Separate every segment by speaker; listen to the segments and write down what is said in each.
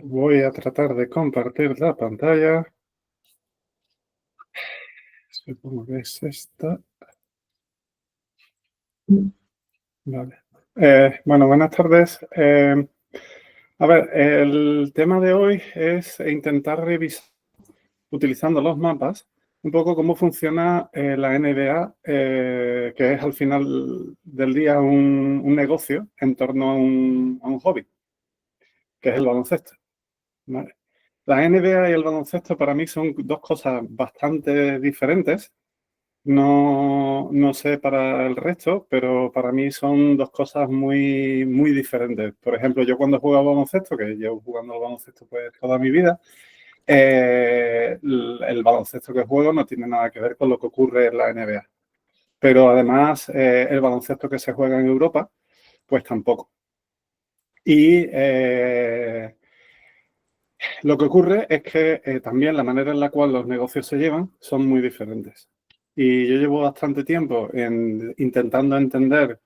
Speaker 1: Voy a tratar de compartir la pantalla. Supongo que es esta. Vale. Bueno, buenas tardes. A ver, el tema de hoy es intentar revisar, utilizando los mapas, un poco cómo funciona la NBA, que es al final del día un negocio en torno a un hobby, que es el baloncesto. ¿Vale? La NBA y el baloncesto para mí son dos cosas bastante diferentes. No sé para el resto, pero para mí son dos cosas muy, muy diferentes. Por ejemplo, yo cuando juego al baloncesto, que llevo jugando al baloncesto pues toda mi vida, el baloncesto que juego no tiene nada que ver con lo que ocurre en la NBA. Pero además, el baloncesto que se juega en Europa, pues tampoco. Y lo que ocurre es que también la manera en la cual los negocios se llevan son muy diferentes. Y yo llevo bastante tiempo intentando entender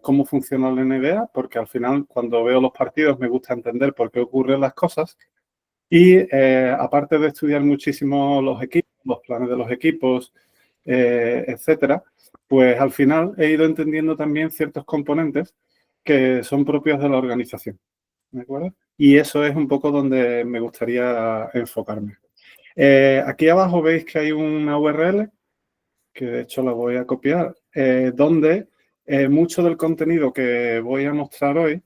Speaker 1: cómo funciona la NBA, porque al final cuando veo los partidos me gusta entender por qué ocurren las cosas. Y aparte de estudiar muchísimo los equipos, los planes de los equipos, etcétera, pues al final he ido entendiendo también ciertos componentes que son propios de la organización. ¿De acuerdo? Y eso es un poco donde me gustaría enfocarme. Aquí abajo veis que hay una URL, que de hecho la voy a copiar, donde mucho del contenido que voy a mostrar hoy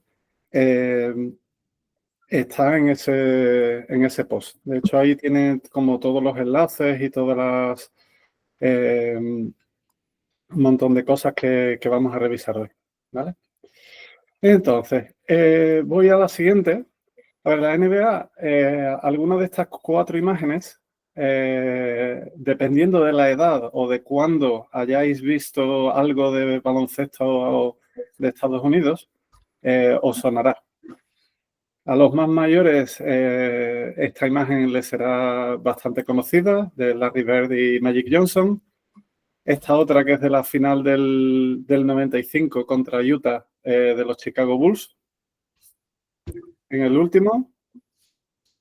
Speaker 1: está en ese post. De hecho, ahí tiene como todos los enlaces y todas las un montón de cosas que vamos a revisar hoy. ¿Vale? Entonces, voy a la siguiente. A ver, la NBA, algunas de estas 4 imágenes, dependiendo de la edad o de cuándo hayáis visto algo de baloncesto de Estados Unidos, os sonará. A los más mayores, esta imagen les será bastante conocida, de Larry Bird y Magic Johnson. Esta otra, que es de la final del 95 contra Utah, de los Chicago Bulls. En el último,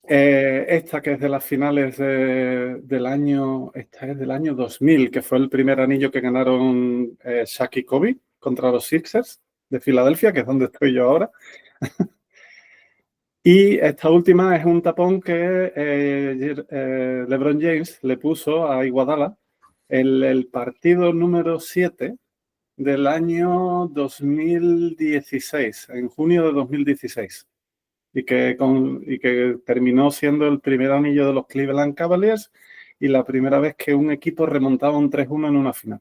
Speaker 1: esta que es de las finales del año, esta es del año 2000, que fue el primer anillo que ganaron Shaq y Kobe contra los Sixers de Filadelfia, que es donde estoy yo ahora. Y esta última es un tapón que LeBron James le puso a Iguodala en el partido número 7 del año 2016, en junio de 2016. Y que terminó siendo el primer anillo de los Cleveland Cavaliers y la primera vez que un equipo remontaba un 3-1 en una final.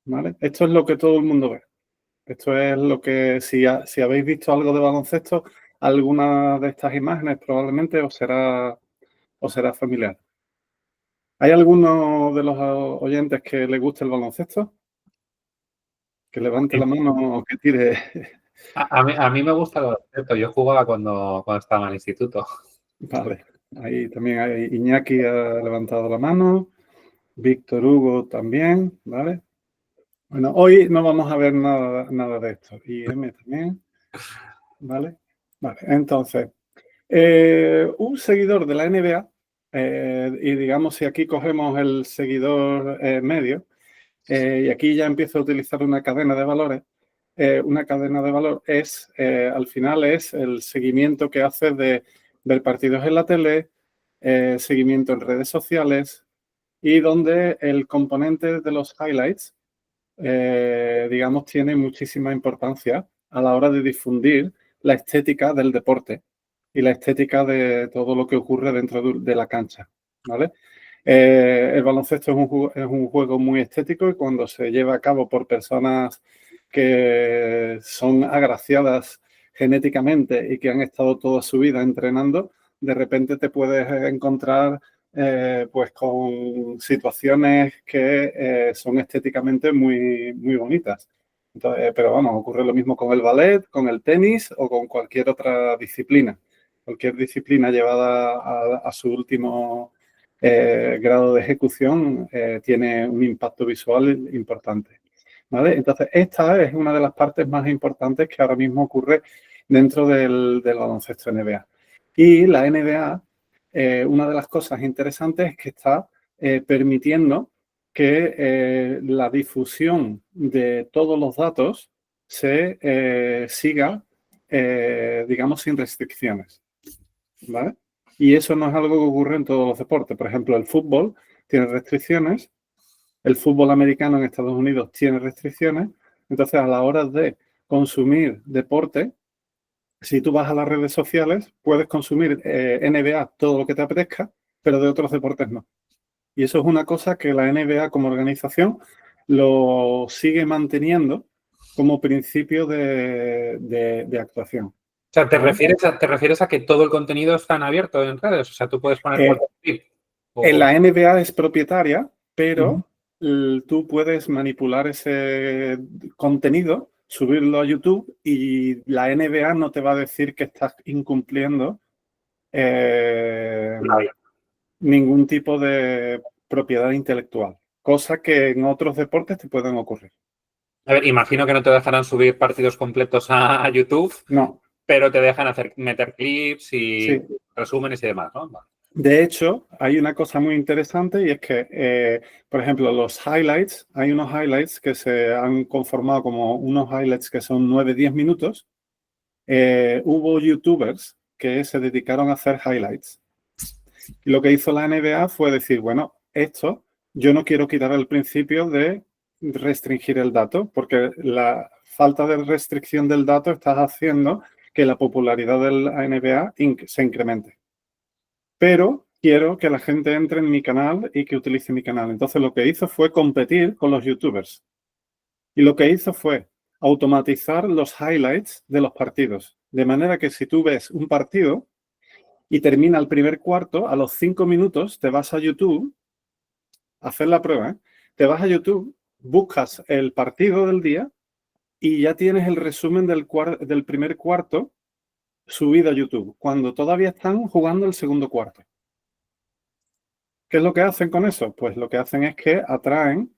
Speaker 1: ¿Vale? Esto es lo que todo el mundo ve. Esto es lo que, si habéis visto algo de baloncesto, alguna de estas imágenes probablemente os será familiar. ¿Hay alguno de los oyentes que le guste el baloncesto? Que levante la mano o que tire.
Speaker 2: A mí me gusta el baloncesto. Yo jugaba cuando estaba en el instituto.
Speaker 1: Vale. Ahí también hay Iñaki ha levantado la mano. Víctor Hugo también, ¿vale? Bueno, hoy no vamos a ver nada de esto. Y M también, ¿vale? Vale, entonces, un seguidor de la NBA, y digamos si aquí cogemos el seguidor medio, y aquí ya empiezo a utilizar una cadena de valores. Una cadena de valor es, al final, es el seguimiento que haces de ver partidos en la tele, seguimiento en redes sociales y donde el componente de los highlights, digamos, tiene muchísima importancia a la hora de difundir la estética del deporte y la estética de todo lo que ocurre dentro de la cancha, ¿vale? El baloncesto es un juego muy estético y cuando se lleva a cabo por personas que son agraciadas genéticamente y que han estado toda su vida entrenando, de repente te puedes encontrar pues con situaciones que son estéticamente muy, muy bonitas. Entonces, pero vamos, ocurre lo mismo con el ballet, con el tenis o con cualquier otra disciplina. Cualquier disciplina llevada a su último grado de ejecución tiene un impacto visual importante. ¿Vale? Entonces, esta es una de las partes más importantes que ahora mismo ocurre dentro del baloncesto NBA. Y la NBA, una de las cosas interesantes es que está permitiendo que la difusión de todos los datos se siga, digamos, sin restricciones, ¿vale? Y eso no es algo que ocurre en todos los deportes. Por ejemplo, el fútbol tiene restricciones, el fútbol americano en Estados Unidos tiene restricciones. Entonces, a la hora de consumir deporte, si tú vas a las redes sociales, puedes consumir NBA todo lo que te apetezca, pero de otros deportes no. Y eso es una cosa que la NBA como organización lo sigue manteniendo como principio de actuación.
Speaker 2: O sea, ¿te
Speaker 1: ¿Vale?
Speaker 2: refieres a que todo el contenido está en abierto en redes? O sea, tú puedes poner cualquier clip.
Speaker 1: En la NBA es propietaria, pero tú puedes manipular ese contenido, subirlo a YouTube y la NBA no te va a decir que estás incumpliendo ningún tipo de propiedad intelectual, cosa que en otros deportes te pueden ocurrir.
Speaker 2: A ver, imagino que no te dejarán subir partidos completos a YouTube,
Speaker 1: No,
Speaker 2: pero te dejan meter clips y
Speaker 1: sí.
Speaker 2: resúmenes y demás, ¿no?
Speaker 1: De hecho, hay una cosa muy interesante y es que, por ejemplo, los highlights, hay unos highlights que se han conformado como unos highlights que son 9-10 minutos. Hubo youtubers que se dedicaron a hacer highlights. Y lo que hizo la NBA fue decir, bueno, esto yo no quiero quitar el principio de restringir el dato, porque la falta de restricción del dato está haciendo que la popularidad de la NBA se incremente. Pero quiero que la gente entre en mi canal y que utilice mi canal. Entonces lo que hizo fue competir con los youtubers. Y lo que hizo fue automatizar los highlights de los partidos. De manera que si tú ves un partido y termina el primer cuarto, a los 5 minutos te vas a YouTube, a hacer la prueba, ¿eh? Te vas a YouTube, buscas el partido del día y ya tienes el resumen del primer cuarto subido a YouTube, cuando todavía están jugando el segundo cuarto. ¿Qué es lo que hacen con eso? Pues lo que hacen es que atraen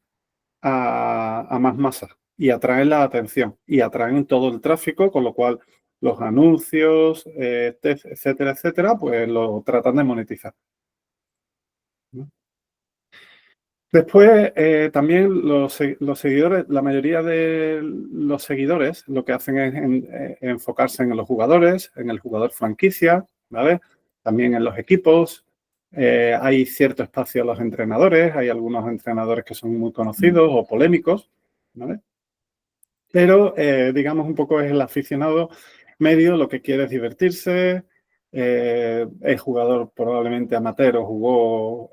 Speaker 1: a más masa y atraen la atención y atraen todo el tráfico, con lo cual los anuncios, etcétera, etcétera, pues lo tratan de monetizar. Después, también los seguidores, la mayoría de los seguidores lo que hacen es enfocarse en los jugadores, en el jugador franquicia, ¿vale? También en los equipos. Hay cierto espacio a los entrenadores, hay algunos entrenadores que son muy conocidos o polémicos, ¿vale? Pero, digamos, un poco es el aficionado medio, lo que quiere es divertirse. Es jugador probablemente amateur o jugó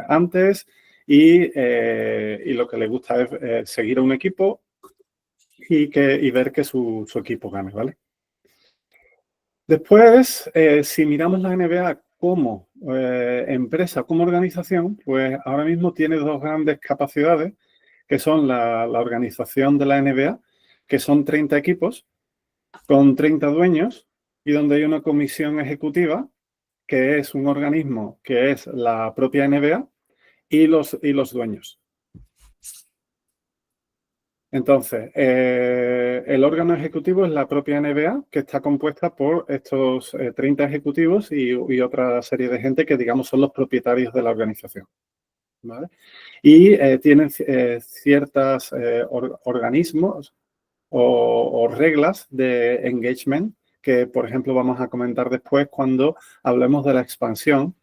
Speaker 1: antes y lo que le gusta es seguir a un equipo y ver que su equipo gane, ¿vale? Después, si miramos la NBA como empresa, como organización, pues ahora mismo tiene dos grandes capacidades, que son la organización de la NBA, que son 30 equipos con 30 dueños y donde hay una comisión ejecutiva, que es un organismo que es la propia NBA y los dueños. Entonces, el órgano ejecutivo es la propia NBA, que está compuesta por estos 30 ejecutivos y otra serie de gente que, digamos, son los propietarios de la organización, ¿vale? Y tienen ciertos organismos o reglas de engagement que, por ejemplo, vamos a comentar después cuando hablemos de la expansión,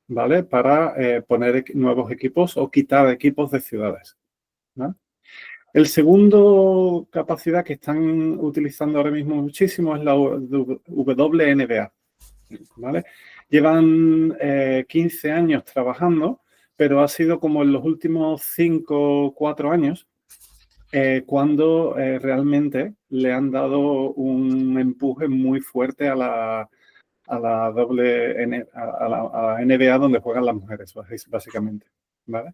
Speaker 1: ¿vale? Para poner nuevos equipos o quitar equipos de ciudades, ¿vale? El segundo capacidad que están utilizando ahora mismo muchísimo es la WNBA, ¿vale? Llevan 15 años trabajando, pero ha sido como en los últimos 5 o 4 años cuando realmente le han dado un empuje muy fuerte a la NBA donde juegan las mujeres, básicamente, ¿vale?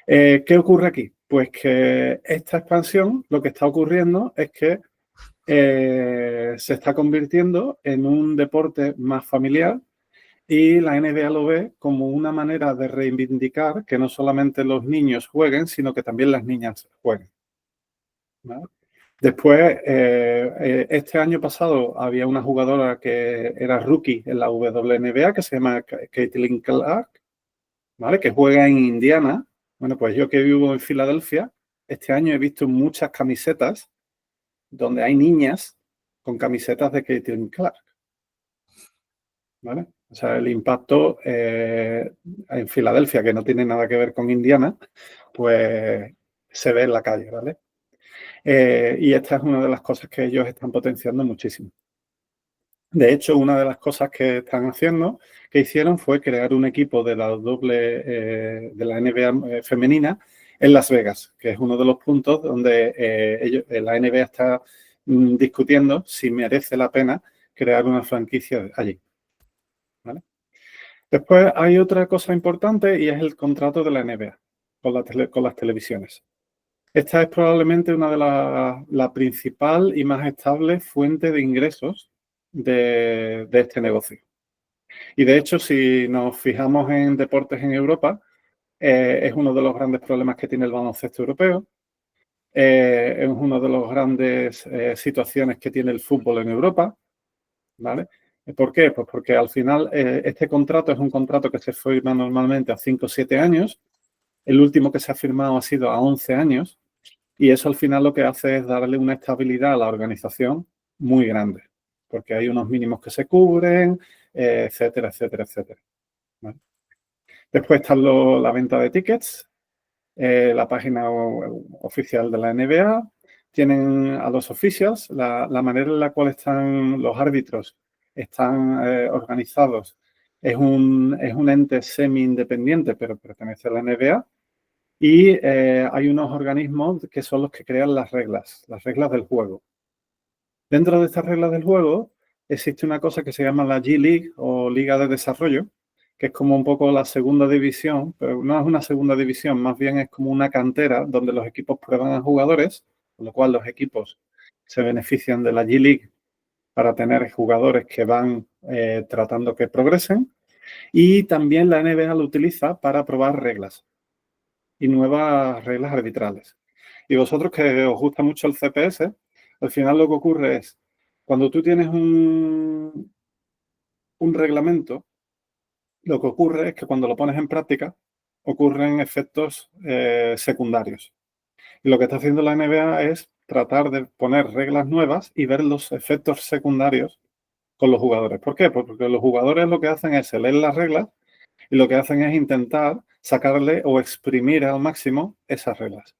Speaker 1: ¿Qué ocurre aquí? Pues que esta expansión, lo que está ocurriendo es que se está convirtiendo en un deporte más familiar y la NBA lo ve como una manera de reivindicar que no solamente los niños jueguen, sino que también las niñas jueguen, ¿vale? Después, este año pasado había una jugadora que era rookie en la WNBA que se llama Caitlin Clark, ¿vale? Que juega en Indiana. Bueno, pues yo que vivo en Filadelfia, este año he visto muchas camisetas donde hay niñas con camisetas de Caitlin Clark, ¿vale? O sea, el impacto en Filadelfia, que no tiene nada que ver con Indiana, pues se ve en la calle, ¿vale? Y esta es una de las cosas que ellos están potenciando muchísimo. De hecho, una de las cosas que están haciendo, que hicieron, fue crear un equipo de la de la NBA femenina en Las Vegas, que es uno de los puntos donde la NBA está discutiendo si merece la pena crear una franquicia allí, ¿vale? Después hay otra cosa importante y es el contrato de la NBA con las televisiones. Esta es probablemente una de la principal y más estable fuente de ingresos de este negocio. Y de hecho, si nos fijamos en deportes en Europa, es uno de los grandes problemas que tiene el baloncesto europeo. Es una de las grandes situaciones que tiene el fútbol en Europa, ¿vale? ¿Por qué? Pues porque al final este contrato es un contrato que se firma normalmente a 5 o 7 años. El último que se ha firmado ha sido a 11 años. Y eso al final lo que hace es darle una estabilidad a la organización muy grande, porque hay unos mínimos que se cubren, etcétera, etcétera, etcétera. ¿Vale? Después está la venta de tickets, la página oficial de la NBA. Tienen a los officials, la manera en la cual están los árbitros, están organizados. Es un ente semi-independiente, pero pertenece a la NBA. Y hay unos organismos que son los que crean las reglas del juego. Dentro de estas reglas del juego existe una cosa que se llama la G-League o Liga de Desarrollo, que es como un poco la segunda división, pero no es una segunda división, más bien es como una cantera donde los equipos prueban a jugadores, con lo cual los equipos se benefician de la G-League para tener jugadores que van tratando que progresen. Y también la NBA lo utiliza para probar reglas y nuevas reglas arbitrales. Y vosotros que os gusta mucho el CPS, al final lo que ocurre es, cuando tú tienes un reglamento, lo que ocurre es que cuando lo pones en práctica, ocurren efectos secundarios. Y lo que está haciendo la NBA es tratar de poner reglas nuevas y ver los efectos secundarios con los jugadores. ¿Por qué? Porque los jugadores lo que hacen es leer las reglas y lo que hacen es intentar sacarle o exprimir al máximo esas reglas.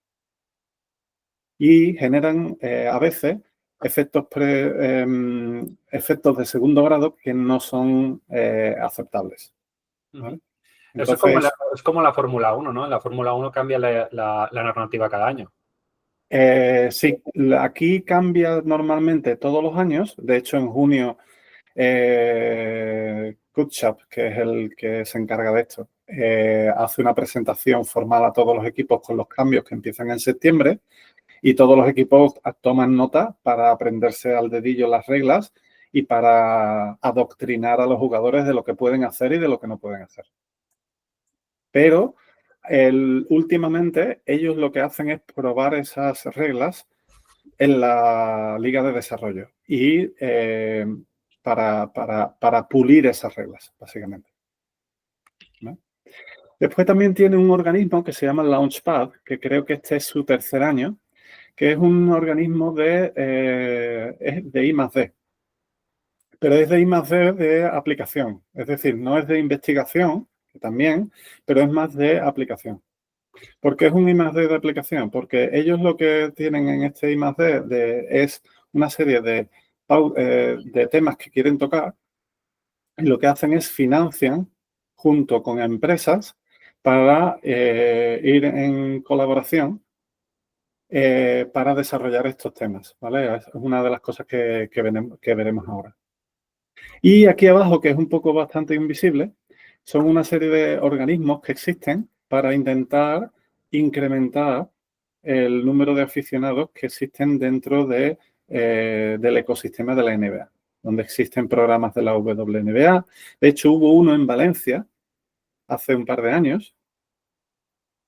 Speaker 1: Y generan a veces efectos de segundo grado que no son aceptables, ¿vale?
Speaker 2: Eso
Speaker 1: Entonces,
Speaker 2: es como la Fórmula 1, ¿no? En la Fórmula 1 cambia la normativa cada año.
Speaker 1: sí, aquí cambia normalmente todos los años. De hecho, en junio, Kutschap, que es el que se encarga de esto, hace una presentación formal a todos los equipos con los cambios que empiezan en septiembre. Y todos los equipos toman nota para aprenderse al dedillo las reglas y para adoctrinar a los jugadores de lo que pueden hacer y de lo que no pueden hacer. Pero últimamente ellos lo que hacen es probar esas reglas en la liga de desarrollo y para pulir esas reglas, básicamente, ¿no? Después también tiene un organismo que se llama Launchpad, que creo que este es su tercer año, que es un organismo de I+D. Pero es de I+D de aplicación. Es decir, no es de investigación, que también, pero es más de aplicación. ¿Por qué es un I+D de aplicación? Porque ellos lo que tienen en este I+D es una serie de temas que quieren tocar y lo que hacen es financian junto con empresas para ir en colaboración para desarrollar estos temas, ¿vale? Es una de las cosas que veremos ahora. Y aquí abajo, que es un poco bastante invisible, son una serie de organismos que existen para intentar incrementar el número de aficionados que existen dentro del ecosistema de la NBA, donde existen programas de la WNBA. De hecho, hubo uno en Valencia hace un par de años,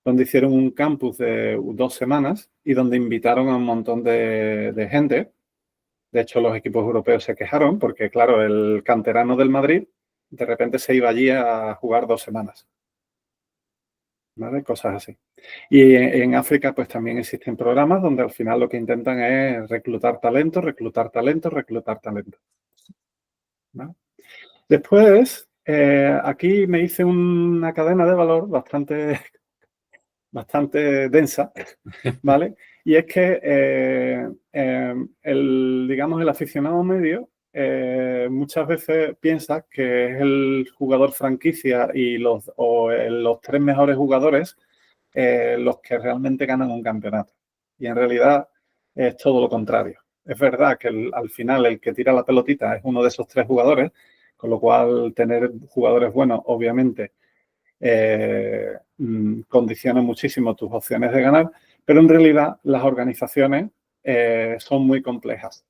Speaker 1: donde hicieron un campus de 2 semanas y donde invitaron a un montón de gente. De hecho, los equipos europeos se quejaron porque, claro, el canterano del Madrid de repente se iba allí a jugar 2 semanas. ¿Vale? Cosas así. Y en África, pues también existen programas donde al final lo que intentan es reclutar talento, reclutar talento, reclutar talento. ¿Vale? Después, aquí me hice una cadena de valor bastante densa, ¿vale? Y es que digamos, el aficionado medio muchas veces piensa que es el jugador franquicia y los 3 mejores jugadores los que realmente ganan un campeonato. Y en realidad es todo lo contrario. Es verdad que al final el que tira la pelotita es uno de esos 3 jugadores, con lo cual tener jugadores buenos, obviamente, condiciona muchísimo tus opciones de ganar, pero en realidad las organizaciones son muy complejas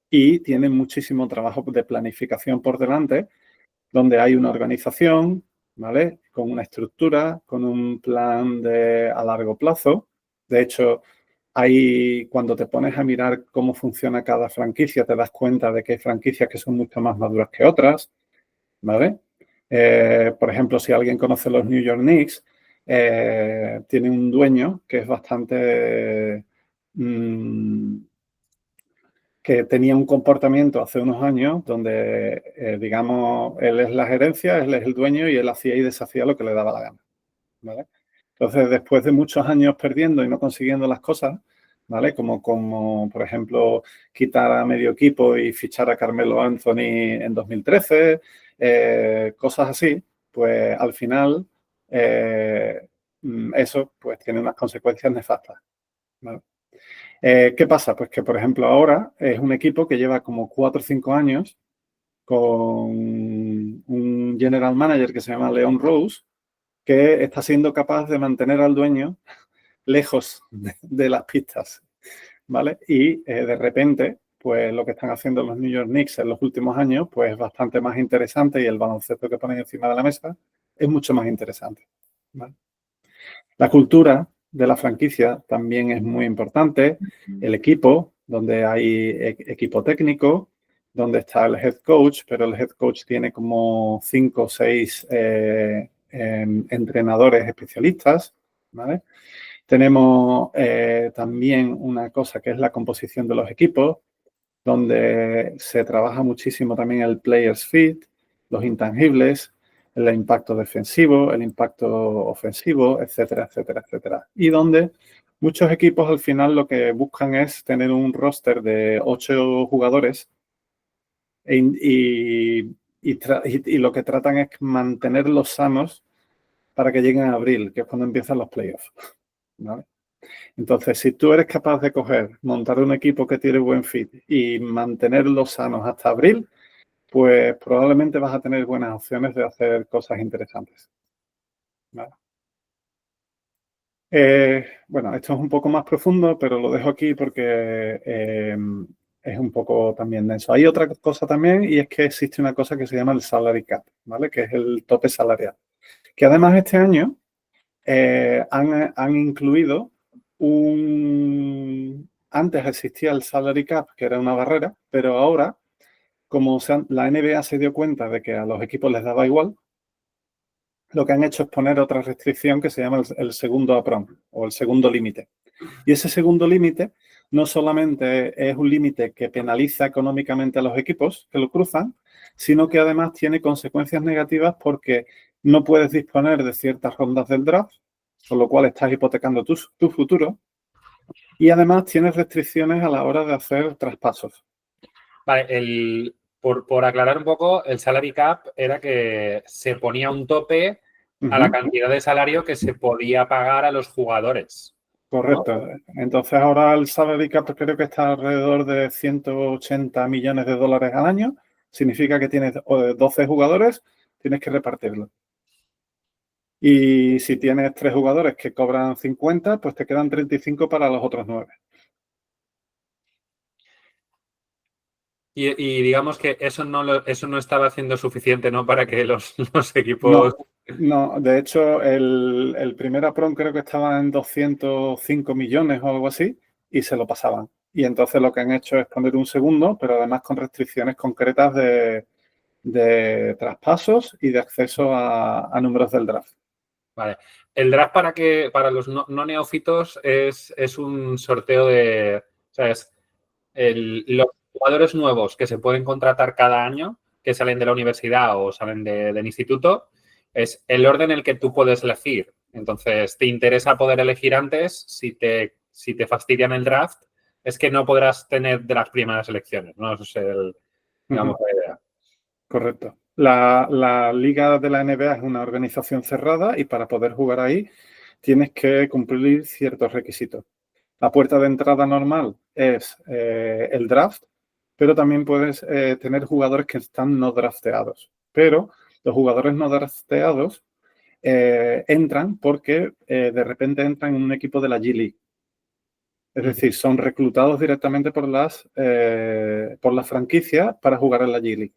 Speaker 1: y tienen muchísimo trabajo de planificación por delante, donde hay una organización, ¿vale? Con una estructura, con un plan a largo plazo. De hecho, cuando te pones a mirar cómo funciona cada franquicia, te das cuenta de que hay franquicias que son mucho más maduras que otras, ¿vale? Por ejemplo, si alguien conoce los New York Knicks, tiene un dueño que es bastante... que tenía un comportamiento hace unos años donde, digamos, él es la gerencia, él es el dueño y él hacía y deshacía lo que le daba la gana, ¿vale? Entonces, después de muchos años perdiendo y no consiguiendo las cosas, ¿vale? Como por ejemplo, quitar a medio equipo y fichar a Carmelo Anthony en 2013, cosas así, pues al final eso pues tiene unas consecuencias nefastas, ¿vale? ¿Qué pasa? Pues que, por ejemplo, ahora es un equipo que lleva como 4 o 5 años con un general manager que se llama Leon Rose, que está siendo capaz de mantener al dueño lejos de las pistas, ¿vale? Y de repente, pues lo que están haciendo los New York Knicks en los últimos años, pues es bastante más interesante y el baloncesto que ponen encima de la mesa es mucho más interesante, ¿vale? La cultura de la franquicia también es muy importante. El equipo, donde hay equipo técnico, donde está el head coach, pero el head coach tiene como 5 o 6 entrenadores especialistas, ¿vale? Tenemos también una cosa que es la composición de los equipos, donde se trabaja muchísimo también el players fit, los intangibles, el impacto defensivo, el impacto ofensivo, etcétera, etcétera, etcétera. Y donde muchos equipos al final lo que buscan es tener un roster de 8 jugadores y lo que tratan es mantenerlos sanos para que lleguen a abril, que es cuando empiezan los playoffs, ¿vale? Entonces, si tú eres capaz de montar un equipo que tiene buen fit y mantenerlos sanos hasta abril, pues probablemente vas a tener buenas opciones de hacer cosas interesantes, ¿vale? Bueno, esto es un poco más profundo, pero lo dejo aquí porque es un poco también denso. Hay otra cosa también y es que existe una cosa que se llama el salary cap, ¿vale? Que es el tope salarial. Que además este año han incluido Antes existía el salary cap, que era una barrera, pero ahora, como la NBA se dio cuenta de que a los equipos les daba igual, lo que han hecho es poner otra restricción que se llama el segundo APROM o el segundo límite. Y ese segundo límite no solamente es un límite que penaliza económicamente a los equipos que lo cruzan, sino que además tiene consecuencias negativas porque no puedes disponer de ciertas rondas del draft, con lo cual estás hipotecando tu futuro, y además tienes restricciones a la hora de hacer traspasos.
Speaker 2: Vale, por aclarar un poco, el salary cap era que se ponía un tope a la cantidad de salario que se podía pagar a los jugadores.
Speaker 1: Correcto. ¿No? Entonces ahora el salary cap creo que está alrededor de 180 millones de dólares al año. Significa que tienes 12 jugadores, tienes que repartirlo. Y si tienes 3 jugadores que cobran 50, pues te quedan 35 para los otros 9.
Speaker 2: Y digamos que eso no estaba haciendo suficiente, ¿no? Para que los equipos...
Speaker 1: No, de hecho, el primer APRON creo que estaba en 205 millones o algo así y se lo pasaban. Y entonces lo que han hecho es poner un segundo, pero además con restricciones concretas de traspasos y de acceso a números del draft.
Speaker 2: Vale. El draft para los no neófitos es un sorteo de. O sea, los jugadores nuevos que se pueden contratar cada año, que salen de la universidad o salen del instituto, es el orden en el que tú puedes elegir. Entonces, te interesa poder elegir antes, si te fastidian el draft, es que no podrás tener de las primeras elecciones, ¿no? Eso es digamos, la idea.
Speaker 1: Correcto. La liga de la NBA es una organización cerrada y para poder jugar ahí tienes que cumplir ciertos requisitos. La puerta de entrada normal es el draft, pero también puedes tener jugadores que están no drafteados. Pero los jugadores no drafteados entran porque de repente entran en un equipo de la G League. Es decir, son reclutados directamente por las franquicias para jugar en la G League.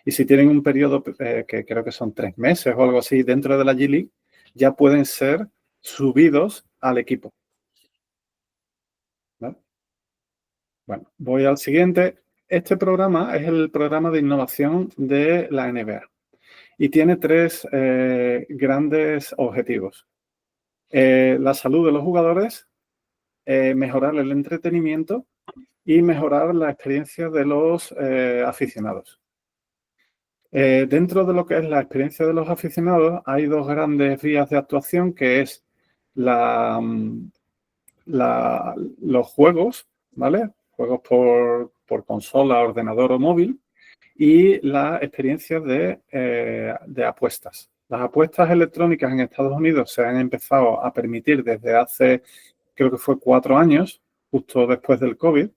Speaker 1: Y si tienen un periodo que creo que son 3 meses o algo así dentro de la G League, ya pueden ser subidos al equipo. ¿Vale? Bueno, voy al siguiente. Este programa es el programa de innovación de la NBA y tiene 3 grandes objetivos. La salud de los jugadores, mejorar el entretenimiento y mejorar la experiencia de los aficionados. Dentro de lo que es la experiencia de los aficionados, hay 2 grandes vías de actuación, que es los juegos, ¿vale? Juegos por consola, ordenador o móvil, y la experiencia de apuestas. Las apuestas electrónicas en Estados Unidos se han empezado a permitir desde hace, creo que fue 4 años, justo después del COVID,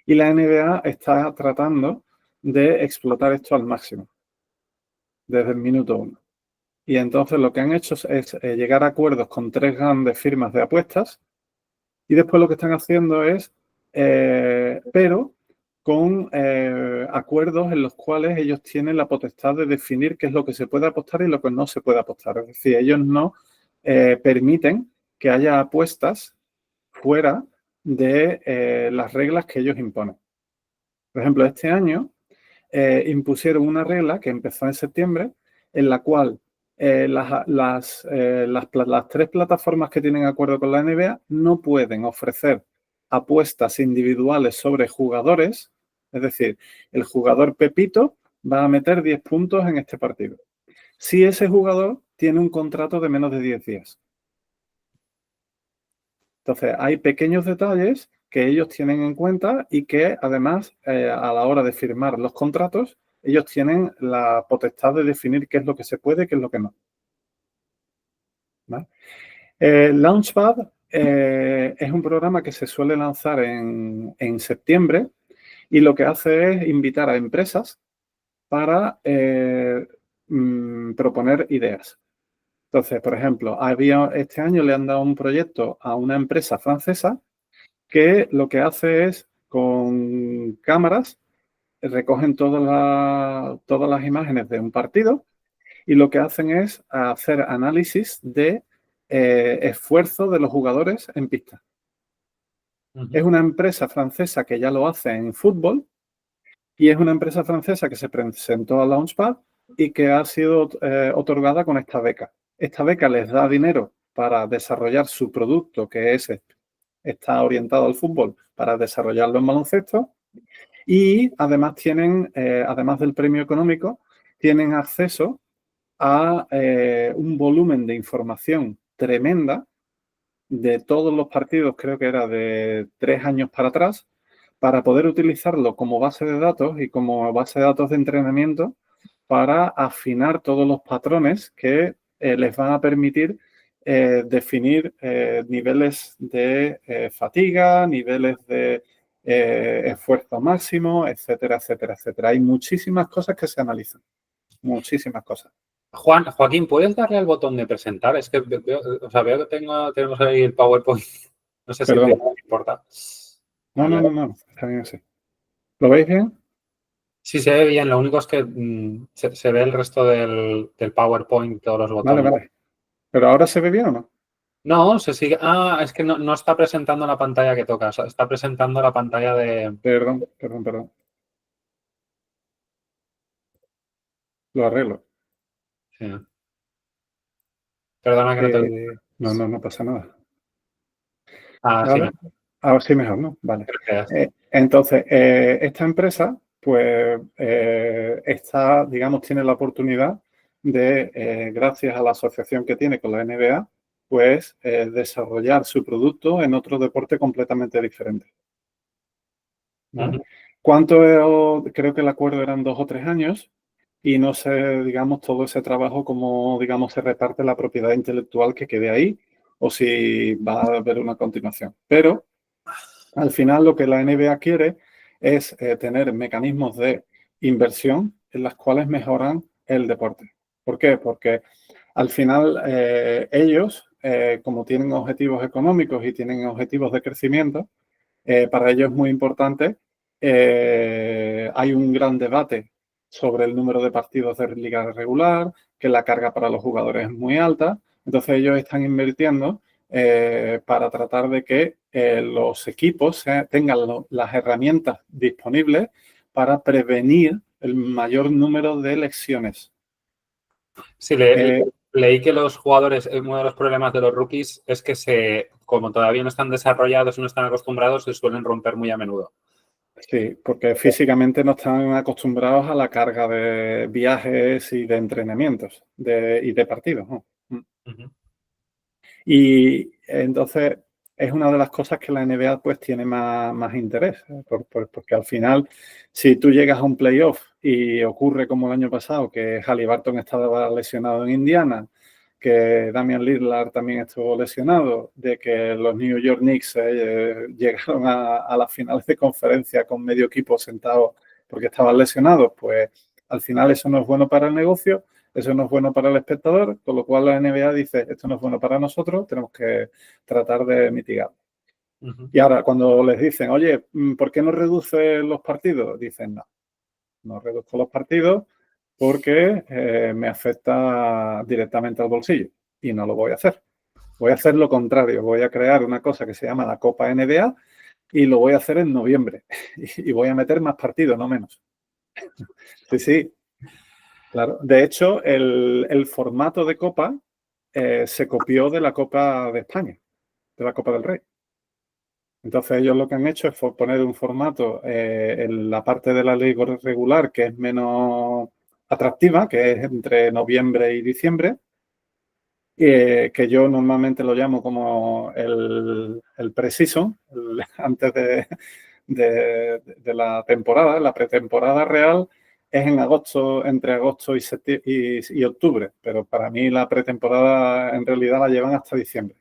Speaker 1: y la NBA está tratando de explotar esto al máximo, desde el minuto 1. Y entonces lo que han hecho es llegar a acuerdos con 3 grandes firmas de apuestas y después lo que están haciendo es, pero con acuerdos en los cuales ellos tienen la potestad de definir qué es lo que se puede apostar y lo que no se puede apostar. Es decir, ellos no permiten que haya apuestas fuera de las reglas que ellos imponen. Por ejemplo, este año impusieron una regla que empezó en septiembre en la cual las 3 plataformas que tienen acuerdo con la NBA no pueden ofrecer apuestas individuales sobre jugadores. Es decir, el jugador Pepito va a meter 10 puntos en este partido, si ese jugador tiene un contrato de menos de 10 días. Entonces, hay pequeños detalles que ellos tienen en cuenta y que, además, a la hora de firmar los contratos, ellos tienen la potestad de definir qué es lo que se puede y qué es lo que no. ¿Vale? Launchpad es un programa que se suele lanzar en septiembre y lo que hace es invitar a empresas para proponer ideas. Entonces, por ejemplo, este año le han dado un proyecto a una empresa francesa que lo que hace es, con cámaras, recogen todas las imágenes de un partido y lo que hacen es hacer análisis de esfuerzo de los jugadores en pista. Es una empresa francesa que ya lo hace en fútbol y es una empresa francesa que se presentó a Launchpad y que ha sido otorgada con esta beca. Esta beca les da dinero para desarrollar su producto, que está orientado al fútbol, para desarrollarlo en baloncesto, y además además del premio económico, tienen acceso a un volumen de información tremenda de todos los partidos, creo que era de 3 años para atrás, para poder utilizarlo como base de datos y como base de datos de entrenamiento para afinar todos los patrones que les van a permitir definir niveles de fatiga, niveles de esfuerzo máximo, etcétera, etcétera, etcétera. Hay muchísimas cosas que se analizan, muchísimas cosas.
Speaker 2: Joaquín, ¿puedes darle al botón de presentar? Es que veo que tenemos ahí el PowerPoint. No sé si te importa.
Speaker 1: No, está bien así. ¿Lo veis bien?
Speaker 2: Sí, se ve bien. Lo único es que se ve el resto del PowerPoint, todos los
Speaker 1: Vale,
Speaker 2: botones.
Speaker 1: vale. ¿Pero ahora se ve bien o no?
Speaker 2: No, se sigue. Ah, es que no está presentando la pantalla que tocas. Está presentando la pantalla de.
Speaker 1: Perdón, perdón, perdón. Lo arreglo.
Speaker 2: Sí. Perdona que no te.
Speaker 1: No, no, no pasa nada.
Speaker 2: Ah, sí,
Speaker 1: ¿Vale? Ahora sí mejor, ¿no? Vale.
Speaker 2: gracias.
Speaker 1: Entonces, esta empresa, pues, está, digamos, tiene la oportunidad de, gracias a la asociación que tiene con la NBA, pues, desarrollar su producto en otro deporte completamente diferente. ¿Vale?
Speaker 2: Ujú.
Speaker 1: Creo que el acuerdo eran 2 o 3 años y no sé, digamos, todo ese trabajo, cómo, digamos, se reparte la propiedad intelectual que quede ahí o si va a haber una continuación. Pero al final lo que la NBA quiere es tener mecanismos de inversión en las cuales mejoran el deporte. ¿Por qué? Porque al final ellos, como tienen objetivos económicos y tienen objetivos de crecimiento, para ellos es muy importante. Hay un gran debate sobre el número de partidos de liga regular, que la carga para los jugadores es muy alta. Entonces ellos están invirtiendo para tratar de que los equipos tengan las herramientas disponibles para prevenir el mayor número de lesiones.
Speaker 2: Sí, leí que los jugadores, uno de los problemas de los rookies es que como todavía no están desarrollados, no están acostumbrados, se suelen romper muy a menudo.
Speaker 1: Sí, porque físicamente no están acostumbrados a la carga de viajes y de entrenamientos y de partidos, ¿no?
Speaker 2: Ujú.
Speaker 1: Y entonces es una de las cosas que la NBA pues tiene más interés, porque al final, si tú llegas a un playoff y ocurre como el año pasado, que Haliburton estaba lesionado en Indiana, que Damian Lillard también estuvo lesionado, de que los New York Knicks llegaron a las finales de conferencia con medio equipo sentado porque estaban lesionados, pues al final eso no es bueno para el negocio, eso no es bueno para el espectador, con lo cual la NBA dice, esto no es bueno para nosotros, tenemos que tratar de mitigar.
Speaker 2: Uh-huh.
Speaker 1: Y ahora, cuando les dicen, oye, ¿por qué no reduces los partidos? Dicen, no reduzco los partidos porque me afecta directamente al bolsillo y no lo voy a hacer. Voy a hacer lo contrario, voy a crear una cosa que se llama la Copa NBA y lo voy a hacer en noviembre y voy a meter más partidos, no menos. Sí, sí, claro. De hecho, el formato de Copa se copió de la Copa de España, de la Copa del Rey. Entonces ellos lo que han hecho es poner un formato en la parte de la ley regular que es menos atractiva, que es entre noviembre y diciembre, que yo normalmente lo llamo como el pre-season, antes de la temporada. La pretemporada real es en agosto, entre agosto y octubre, pero para mí la pretemporada en realidad la llevan hasta diciembre.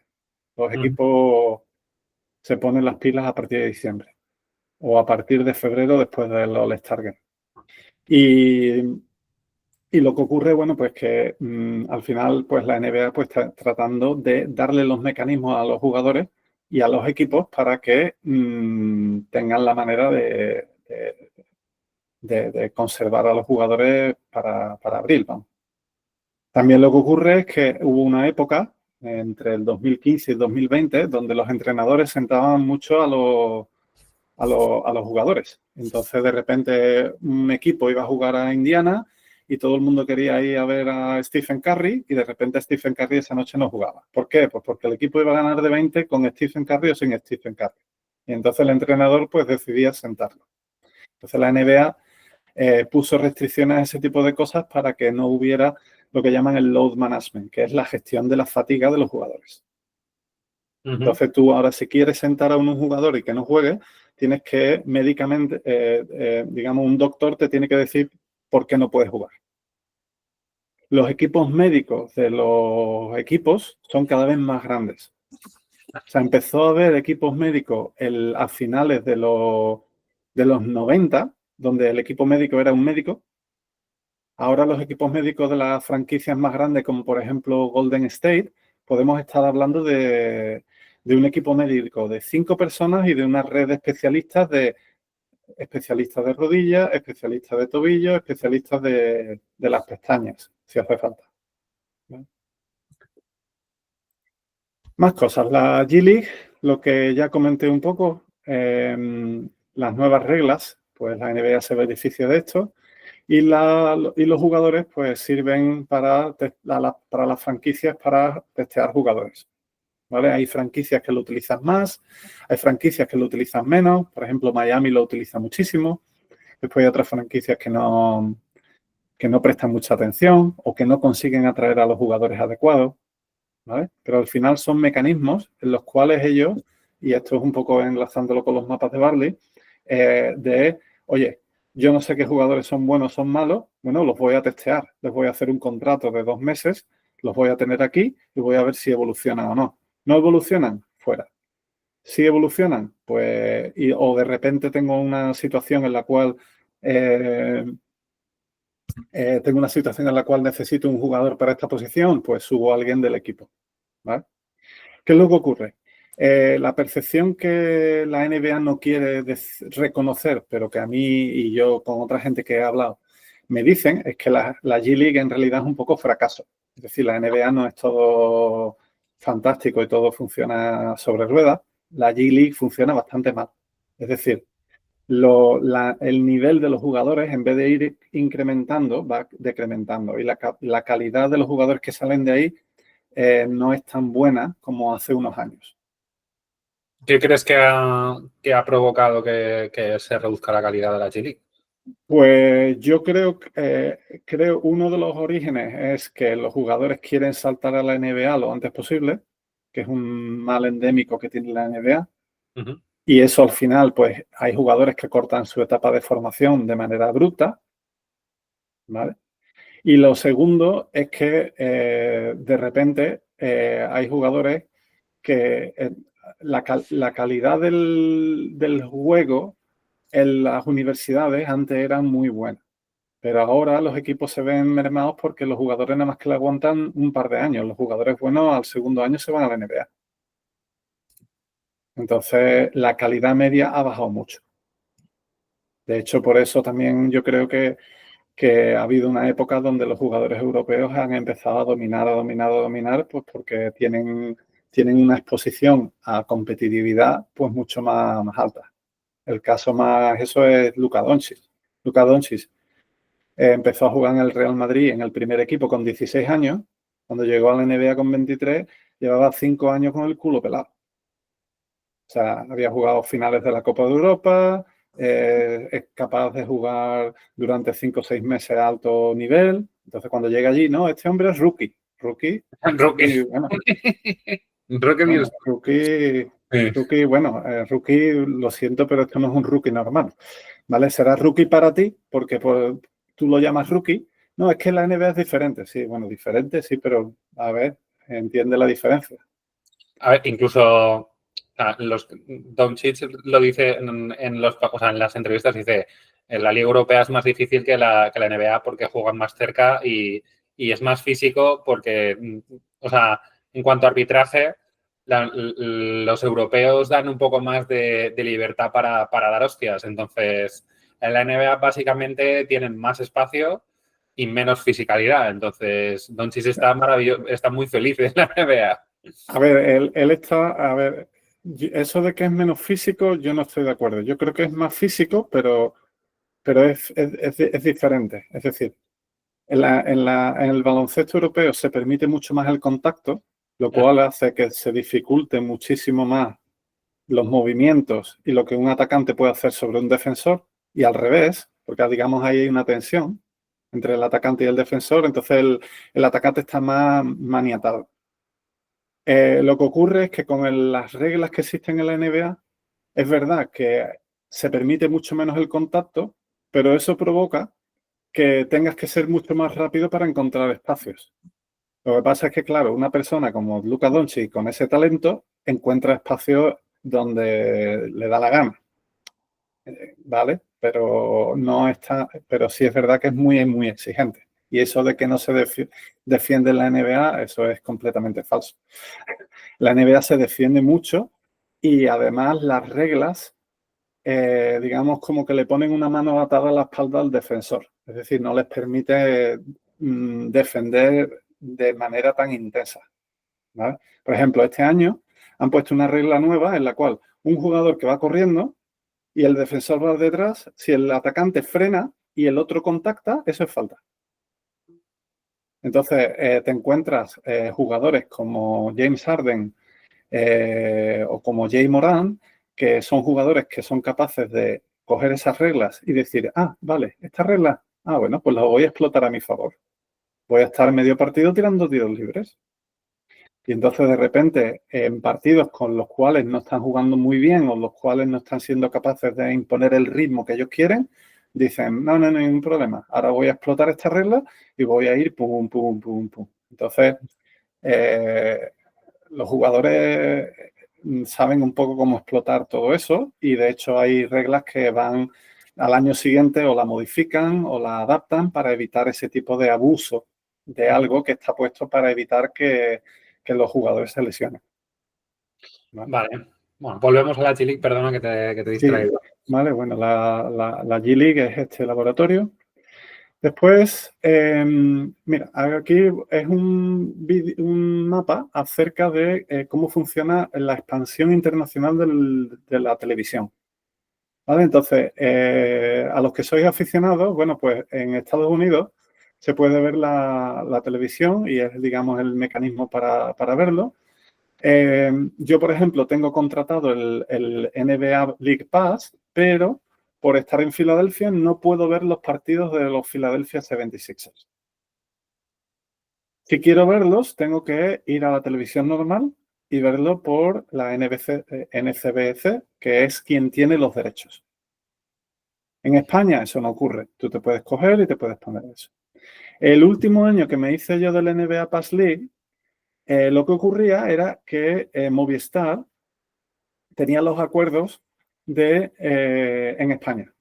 Speaker 1: Los equipos se ponen las pilas a partir de diciembre o a partir de febrero después del All-Star Game. Y lo que ocurre, bueno, pues que al final pues la NBA pues está tratando de darle los mecanismos a los jugadores y a los equipos para que tengan la manera de conservar a los jugadores para abril, ¿no? También lo que ocurre es que hubo una época entre el 2015 y el 2020 donde los entrenadores sentaban mucho a los jugadores. Entonces, de repente, un equipo iba a jugar a Indiana y todo el mundo quería ir a ver a Stephen Curry y de repente Stephen Curry esa noche no jugaba. ¿Por qué? Pues porque el equipo iba a ganar de 20 con Stephen Curry o sin Stephen Curry. Y entonces el entrenador pues decidía sentarlo. Entonces la NBA puso restricciones a ese tipo de cosas para que no hubiera lo que llaman el load management, que es la gestión de la fatiga de los jugadores.
Speaker 2: Uh-huh.
Speaker 1: Entonces tú ahora si quieres sentar a un jugador y que no juegue, tienes que médicamente, digamos, un doctor te tiene que decir por qué no puedes jugar. Los equipos médicos de los equipos son cada vez más grandes. O sea, empezó a haber equipos médicos a finales de los 90, donde el equipo médico era un médico. Ahora los equipos médicos de las franquicias más grandes, como por ejemplo Golden State, podemos estar hablando de un equipo médico de 5 personas y de una red de especialistas de especialistas de rodillas, especialistas de tobillos, especialistas de las pestañas, si hace falta. ¿Vale? Más cosas. La G-League, lo que ya comenté un poco, las nuevas reglas, pues la NBA se beneficia de esto y los jugadores pues sirven para las franquicias para testear jugadores. ¿Vale? Hay franquicias que lo utilizan más, hay franquicias que lo utilizan menos. Por ejemplo, Miami lo utiliza muchísimo. Después hay otras franquicias que no prestan mucha atención o que no consiguen atraer a los jugadores adecuados. ¿Vale? Pero al final son mecanismos en los cuales ellos, y esto es un poco enlazándolo con los mapas de Barley, oye, yo no sé qué jugadores son buenos o son malos, bueno, los voy a testear, les voy a hacer un contrato de 2 meses, los voy a tener aquí y voy a ver si evolucionan o no. ¿No evolucionan? Fuera. Si evolucionan, pues, o de repente tengo una situación en la cual necesito un jugador para esta posición, pues subo a alguien del equipo. ¿Vale? ¿Qué es lo que ocurre? La percepción que la NBA no quiere reconocer, pero que a mí y yo con otra gente que he hablado me dicen, es que la G-League en realidad es un poco fracaso. Es decir, la NBA no es todo fantástico y todo funciona sobre ruedas. La G-League funciona bastante mal. Es decir, el nivel de los jugadores, en vez de ir incrementando, va decrementando. Y la calidad de los jugadores que salen de ahí no es tan buena como hace unos años.
Speaker 2: ¿Qué crees que ha provocado que se reduzca la calidad de la G-League?
Speaker 1: Pues yo creo uno de los orígenes es que los jugadores quieren saltar a la NBA lo antes posible, que es un mal endémico que tiene la NBA.
Speaker 2: Uh-huh.
Speaker 1: Y eso al final, pues hay jugadores que cortan su etapa de formación de manera bruta, ¿vale? Y lo segundo es que de repente hay jugadores que la calidad del juego en las universidades antes eran muy buenas. Pero ahora los equipos se ven mermados porque los jugadores nada más que le aguantan un par de años. Los jugadores buenos al segundo año se van a la NBA. Entonces, la calidad media ha bajado mucho. De hecho, por eso también yo creo que ha habido una época donde los jugadores europeos han empezado a dominar, pues porque tienen una exposición a competitividad pues mucho más alta. El caso más, eso es Luka Doncic. Luka Doncic empezó a jugar en el Real Madrid en el primer equipo con 16 años. Cuando llegó a la NBA con 23, llevaba 5 años con el culo pelado. O sea, había jugado finales de la Copa de Europa, es capaz de jugar durante 5 o 6 meses a alto nivel. Entonces, cuando llega allí, no, este hombre es rookie. Rookie, rookie, lo siento, pero esto no es un rookie normal. ¿Vale? Será rookie para ti porque tú lo llamas rookie. No, es que la NBA es diferente. Sí, bueno, diferente, sí, pero a ver, entiende la diferencia.
Speaker 2: A ver, incluso Doncic lo dice en las entrevistas, dice, en la Liga Europea es más difícil que la NBA porque juegan más cerca y es más físico porque, o sea, en cuanto a arbitraje, los europeos dan un poco más de libertad para dar hostias. Entonces, en la NBA básicamente tienen más espacio y menos fisicalidad. Entonces, Doncic está maravilloso, está muy feliz en la NBA.
Speaker 1: A ver, él está, a ver, eso de que es menos físico, yo no estoy de acuerdo. Yo creo que es más físico, pero es diferente. Es decir, en el baloncesto europeo se permite mucho más el contacto, lo cual hace que se dificulte muchísimo más los movimientos y lo que un atacante puede hacer sobre un defensor, y al revés, porque digamos ahí hay una tensión entre el atacante y el defensor, entonces el atacante está más maniatado. Lo que ocurre es que con las reglas que existen en la NBA, es verdad que se permite mucho menos el contacto, pero eso provoca que tengas que ser mucho más rápido para encontrar espacios. Lo que pasa es que, claro, una persona como Luka Doncic con ese talento encuentra espacios donde le da la gana, ¿vale? Pero sí es verdad que es muy, muy exigente. Y eso de que no se defiende la NBA, eso es completamente falso. La NBA se defiende mucho y además las reglas digamos, como que le ponen una mano atada a la espalda al defensor. Es decir, no les permite defender de manera tan intensa, ¿vale? Por ejemplo, este año han puesto una regla nueva en la cual un jugador que va corriendo y el defensor va detrás, si el atacante frena y el otro contacta, eso es falta. Entonces, te encuentras jugadores como James Harden o como Jay Moran, que son jugadores que son capaces de coger esas reglas y decir, ah, vale, esta regla, bueno, pues la voy a explotar a mi favor. Voy a estar medio partido tirando tiros libres. Y entonces, de repente, en partidos con los cuales no están jugando muy bien o los cuales no están siendo capaces de imponer el ritmo que ellos quieren, dicen, no, no, no hay ningún problema. Ahora voy a explotar esta regla y voy a ir pum, pum, pum, pum. Entonces, los jugadores saben un poco cómo explotar todo eso y de hecho hay reglas que van al año siguiente o la modifican o la adaptan para evitar ese tipo de abuso de algo que está puesto para evitar que los jugadores se lesionen.
Speaker 2: Vale. Bueno, volvemos a la G-League, perdona que te he distraído.
Speaker 1: Sí, vale, bueno, la G-League es este laboratorio. Después, mira, aquí es un mapa acerca de cómo funciona la expansión internacional de la televisión. ¿Vale? Entonces, a los que sois aficionados, bueno, pues en Estados Unidos se puede ver la televisión y es, digamos, el mecanismo para verlo. Yo, por ejemplo, tengo contratado el NBA League Pass, pero por estar en Filadelfia no puedo ver los partidos de los Philadelphia 76ers. Si quiero verlos, tengo que ir a la televisión normal y verlo por la NCBC, que es quien tiene los derechos. En España eso no ocurre. Tú te puedes coger y te puedes poner eso. El último año que me hice yo del NBA Pass League, lo que ocurría era que Movistar tenía los acuerdos en España.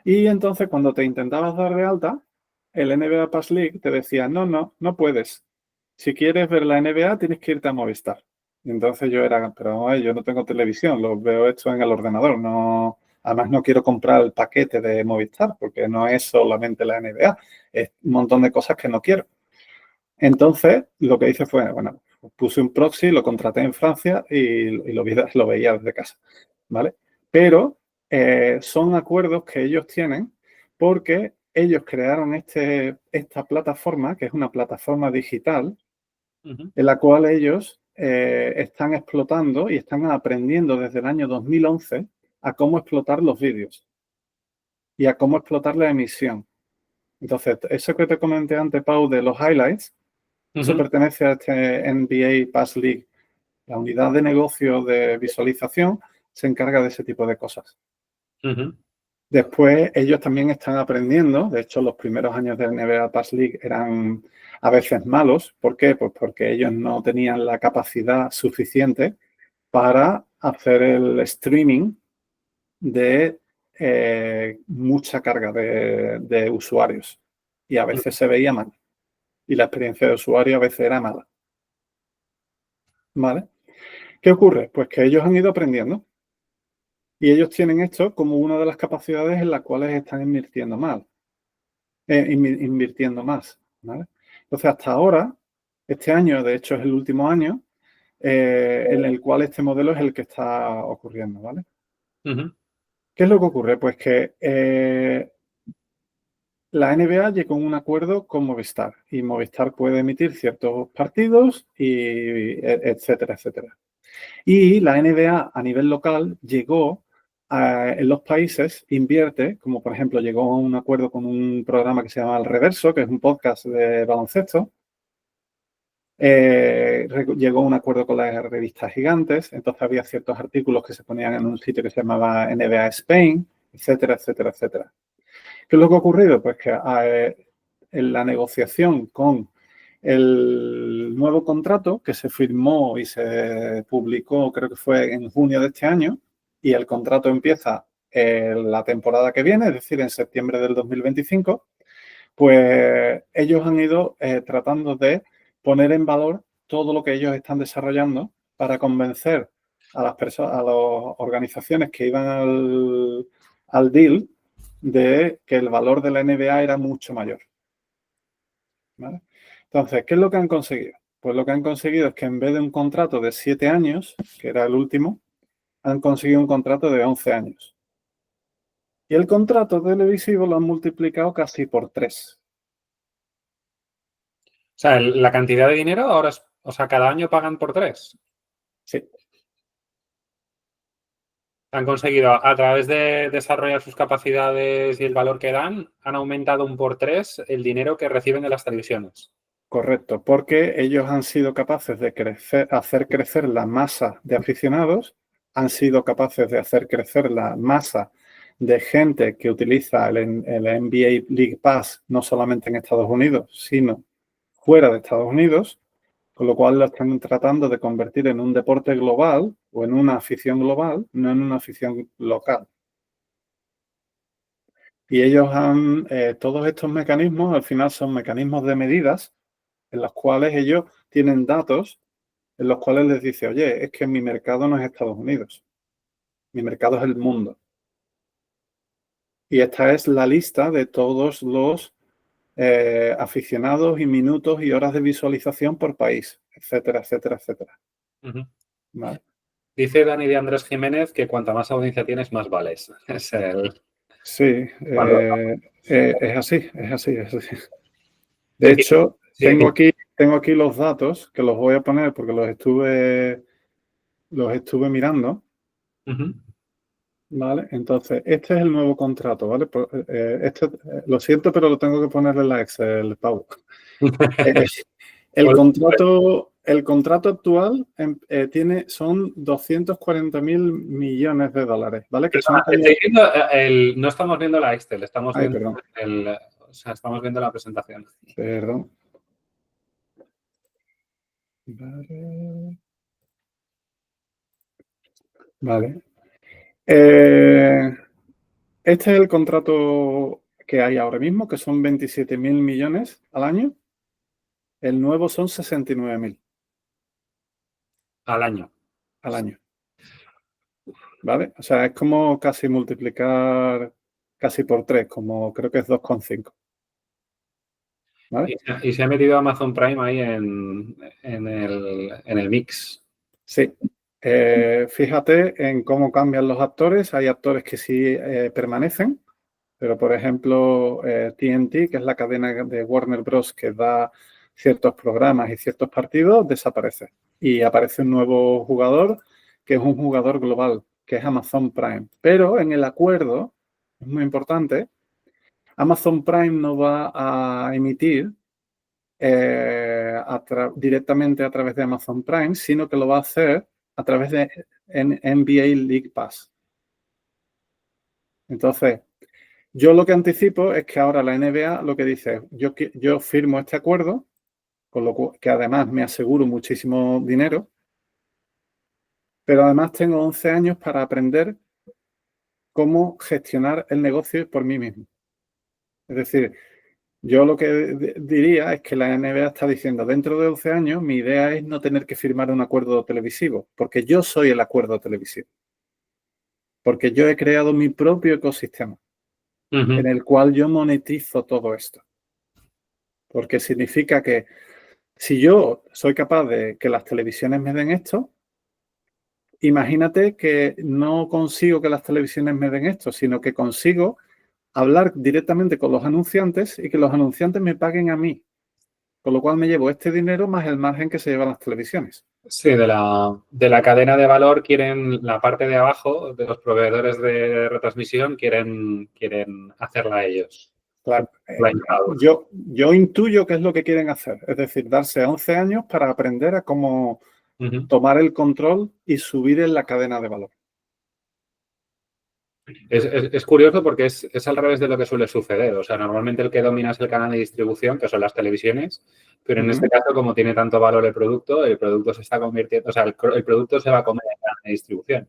Speaker 1: Y entonces cuando te intentabas dar de alta, el NBA Pass League te decía, no puedes. Si quieres ver la NBA tienes que irte a Movistar. Y entonces yo era, pero yo no tengo televisión, lo veo esto en el ordenador. No, además no quiero comprar el paquete de Movistar porque no es solamente la NBA, es un montón de cosas que no quiero. Entonces, lo que hice fue, bueno, puse un proxy, lo contraté en Francia y lo veía desde casa, ¿vale? Pero son acuerdos que ellos tienen porque ellos crearon esta plataforma, que es una plataforma digital, en la cual ellos están explotando y están aprendiendo desde el año 2011 a cómo explotar los vídeos y a cómo explotar la emisión. Entonces, eso que te comenté antes, Pau, de los highlights, eso pertenece a este NBA Pass League. La unidad de negocio de visualización se encarga de ese tipo de cosas. Después, ellos también están aprendiendo. De hecho, los primeros años de NBA Pass League eran a veces malos. ¿Por qué? Pues porque ellos no tenían la capacidad suficiente para hacer el streaming de mucha carga de usuarios. Y a veces se veía mal. Y la experiencia de usuario a veces era mala. ¿Vale? ¿Qué ocurre? Pues que ellos han ido aprendiendo y ellos tienen esto como una de las capacidades en las cuales están invirtiendo más. ¿Vale? Entonces, hasta ahora, este año, de hecho, es el último año en el cual este modelo es el que está ocurriendo, ¿vale? ¿Qué es lo que ocurre? Pues que la NBA llegó a un acuerdo con Movistar y Movistar puede emitir ciertos partidos y etcétera, etcétera. Y la NBA a nivel local llegó en los países, invierte, como por ejemplo llegó a un acuerdo con un programa que se llama El Reverso, que es un podcast de baloncesto. Llegó a un acuerdo con las revistas gigantes, entonces había ciertos artículos que se ponían en un sitio que se llamaba NBA Spain, etcétera, etcétera, etcétera. ¿Qué es lo que ha ocurrido? Pues que en la negociación con el nuevo contrato que se firmó y se publicó, creo que fue en junio de este año, y el contrato empieza la temporada que viene, es decir, en septiembre del 2025, pues ellos han ido tratando de poner en valor todo lo que ellos están desarrollando para convencer a las personas, a las organizaciones que iban al deal de que el valor de la NBA era mucho mayor. ¿Vale? Entonces, ¿qué es lo que han conseguido? Pues lo que han conseguido es que en vez de un contrato de 7 años, que era el último, han conseguido un contrato de 11 años. Y el contrato televisivo lo han multiplicado casi por 3.
Speaker 2: O sea, la cantidad de dinero ahora es, o sea, cada año pagan por 3.
Speaker 1: Sí,
Speaker 2: Han conseguido, a través de desarrollar sus capacidades y el valor que dan, han aumentado un por 3 el dinero que reciben de las televisiones.
Speaker 1: correcto, porque ellos han sido capaces de hacer crecer la masa de aficionados, han sido capaces de hacer crecer la masa de gente que utiliza el NBA League Pass, no solamente en Estados Unidos, sino fuera de Estados Unidos, con lo cual lo están tratando de convertir en un deporte global o en una afición global, no en una afición local. Y ellos todos estos mecanismos al final son mecanismos de medidas en los cuales ellos tienen datos en los cuales les dice, oye, es que mi mercado no es Estados Unidos, mi mercado es el mundo. Y esta es la lista de todos los aficionados y minutos y horas de visualización por país, etcétera, etcétera, etcétera. ¿Vale?
Speaker 2: Dice Dani de Andrés Jiménez que cuanta más audiencia tienes, más vales. Es el...
Speaker 1: Sí, es así, es así, es así. De
Speaker 2: Sí,
Speaker 1: hecho,
Speaker 2: sí.
Speaker 1: tengo aquí los datos que los voy a poner porque los estuve mirando. ¿Vale? Entonces, este es el nuevo contrato, ¿vale? Lo siento, pero lo tengo que poner en la Excel, Pau. El contrato actual son 240.000 millones de dólares, ¿vale? Que son como...
Speaker 2: No estamos viendo la Excel, estamos
Speaker 1: Ay,
Speaker 2: viendo
Speaker 1: perdón.
Speaker 2: estamos viendo la presentación.
Speaker 1: Perdón. Vale. Vale. Este es el contrato que hay ahora mismo, que son 27.000 millones al año. El nuevo son 69.000
Speaker 2: Al año.
Speaker 1: al año. ¿Vale? O sea, es como casi multiplicar casi por 3, como creo que es 2,5. ¿Vale?
Speaker 2: Y se ha metido Amazon Prime ahí en el mix.
Speaker 1: Sí. Fíjate en cómo cambian los actores. Hay actores que sí permanecen, pero por ejemplo TNT, que es la cadena de Warner Bros. Que da ciertos programas y ciertos partidos, desaparece. Y aparece un nuevo jugador, que es un jugador global, que es Amazon Prime. Pero en el acuerdo, es muy importante, Amazon Prime no va a emitir directamente a través de Amazon Prime, sino que lo va a hacer a través de NBA League Pass. Entonces, yo lo que anticipo es que ahora la NBA lo que dice es, yo firmo este acuerdo, con lo que además me aseguro muchísimo dinero, pero además tengo 11 años para aprender cómo gestionar el negocio por mí mismo. Es decir, yo lo que diría es que la NBA está diciendo, dentro de 11 años, mi idea es no tener que firmar un acuerdo televisivo, porque yo soy el acuerdo televisivo. Porque yo he creado mi propio ecosistema en el cual yo monetizo todo esto. Porque significa que si yo soy capaz de que las televisiones me den esto, imagínate que no consigo que las televisiones me den esto, sino que consigo hablar directamente con los anunciantes y que los anunciantes me paguen a mí. Con lo cual me llevo este dinero más el margen que se llevan las televisiones.
Speaker 2: Sí, de la cadena de valor quieren la parte de abajo, de los proveedores de retransmisión, quieren hacerla ellos.
Speaker 1: Claro. Yo intuyo qué es lo que quieren hacer. Es decir, darse 11 años para aprender a cómo tomar el control y subir en la cadena de valor.
Speaker 2: Es curioso porque es al revés de lo que suele suceder. O sea, normalmente el que domina es el canal de distribución, que son las televisiones, pero en este caso, como tiene tanto valor el producto se está convirtiendo, o sea, el producto se va a comer el canal de distribución.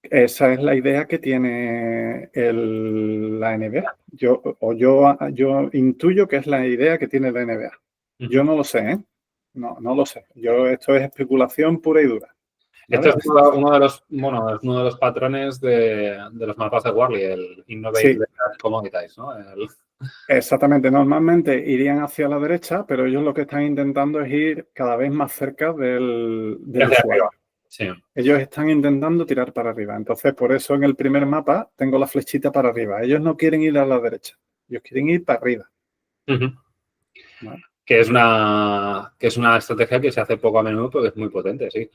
Speaker 1: Esa es la idea que tiene la NBA. Yo intuyo que es la idea que tiene la NBA. Yo no lo sé, ¿eh? No lo sé. Esto es especulación pura y dura.
Speaker 2: Esto
Speaker 1: ¿vale?
Speaker 2: es uno de los patrones de los mapas de Warley, el Innovate
Speaker 1: Sí,
Speaker 2: Commodities, ¿no?
Speaker 1: exactamente. Normalmente irían hacia la derecha, pero ellos lo que están intentando es ir cada vez más cerca del
Speaker 2: Hacia
Speaker 1: usuario.
Speaker 2: arriba. Sí.
Speaker 1: Ellos están intentando tirar para arriba. Entonces, por eso en el primer mapa tengo la flechita para arriba. Ellos no quieren ir a la derecha. Ellos quieren ir para arriba.
Speaker 2: Uh-huh.
Speaker 1: ¿Vale?
Speaker 2: Que es una estrategia que se hace poco a menudo porque es muy potente, sí.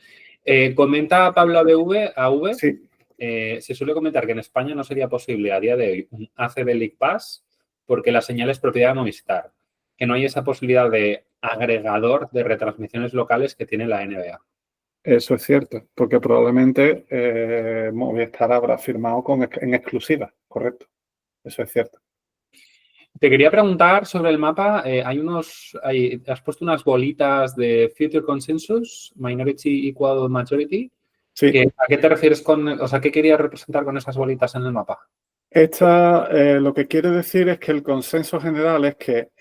Speaker 2: Comenta Pablo AV,
Speaker 1: Sí,
Speaker 2: se suele comentar que en España no sería posible a día de hoy un ACB League Pass porque la señal es propiedad de Movistar, que no hay esa posibilidad de agregador de retransmisiones locales que tiene la NBA.
Speaker 1: eso es cierto, porque probablemente Movistar habrá firmado en exclusiva, correcto. Eso es cierto.
Speaker 2: Te quería preguntar sobre el mapa. Has puesto unas bolitas de Future Consensus, Minority Equal Majority.
Speaker 1: Sí,
Speaker 2: ¿A qué te refieres qué querías representar con esas bolitas en el mapa?
Speaker 1: lo que quiere decir es que el consenso general es que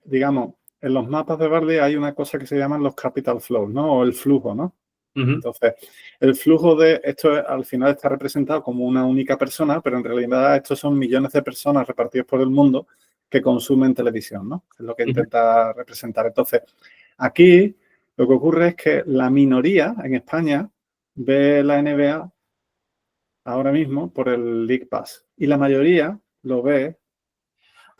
Speaker 1: digamos, en los mapas de Barley hay una cosa que se llaman los capital flows, ¿no? O el flujo, ¿no?
Speaker 2: Uh-huh.
Speaker 1: Entonces, el flujo de esto al final está representado como una única persona, pero en realidad estos son millones de personas repartidos por el mundo que consumen televisión, ¿no? Es lo que intenta representar. Entonces, aquí lo que ocurre es que la minoría en España ve la NBA ahora mismo por el League Pass y la mayoría lo ve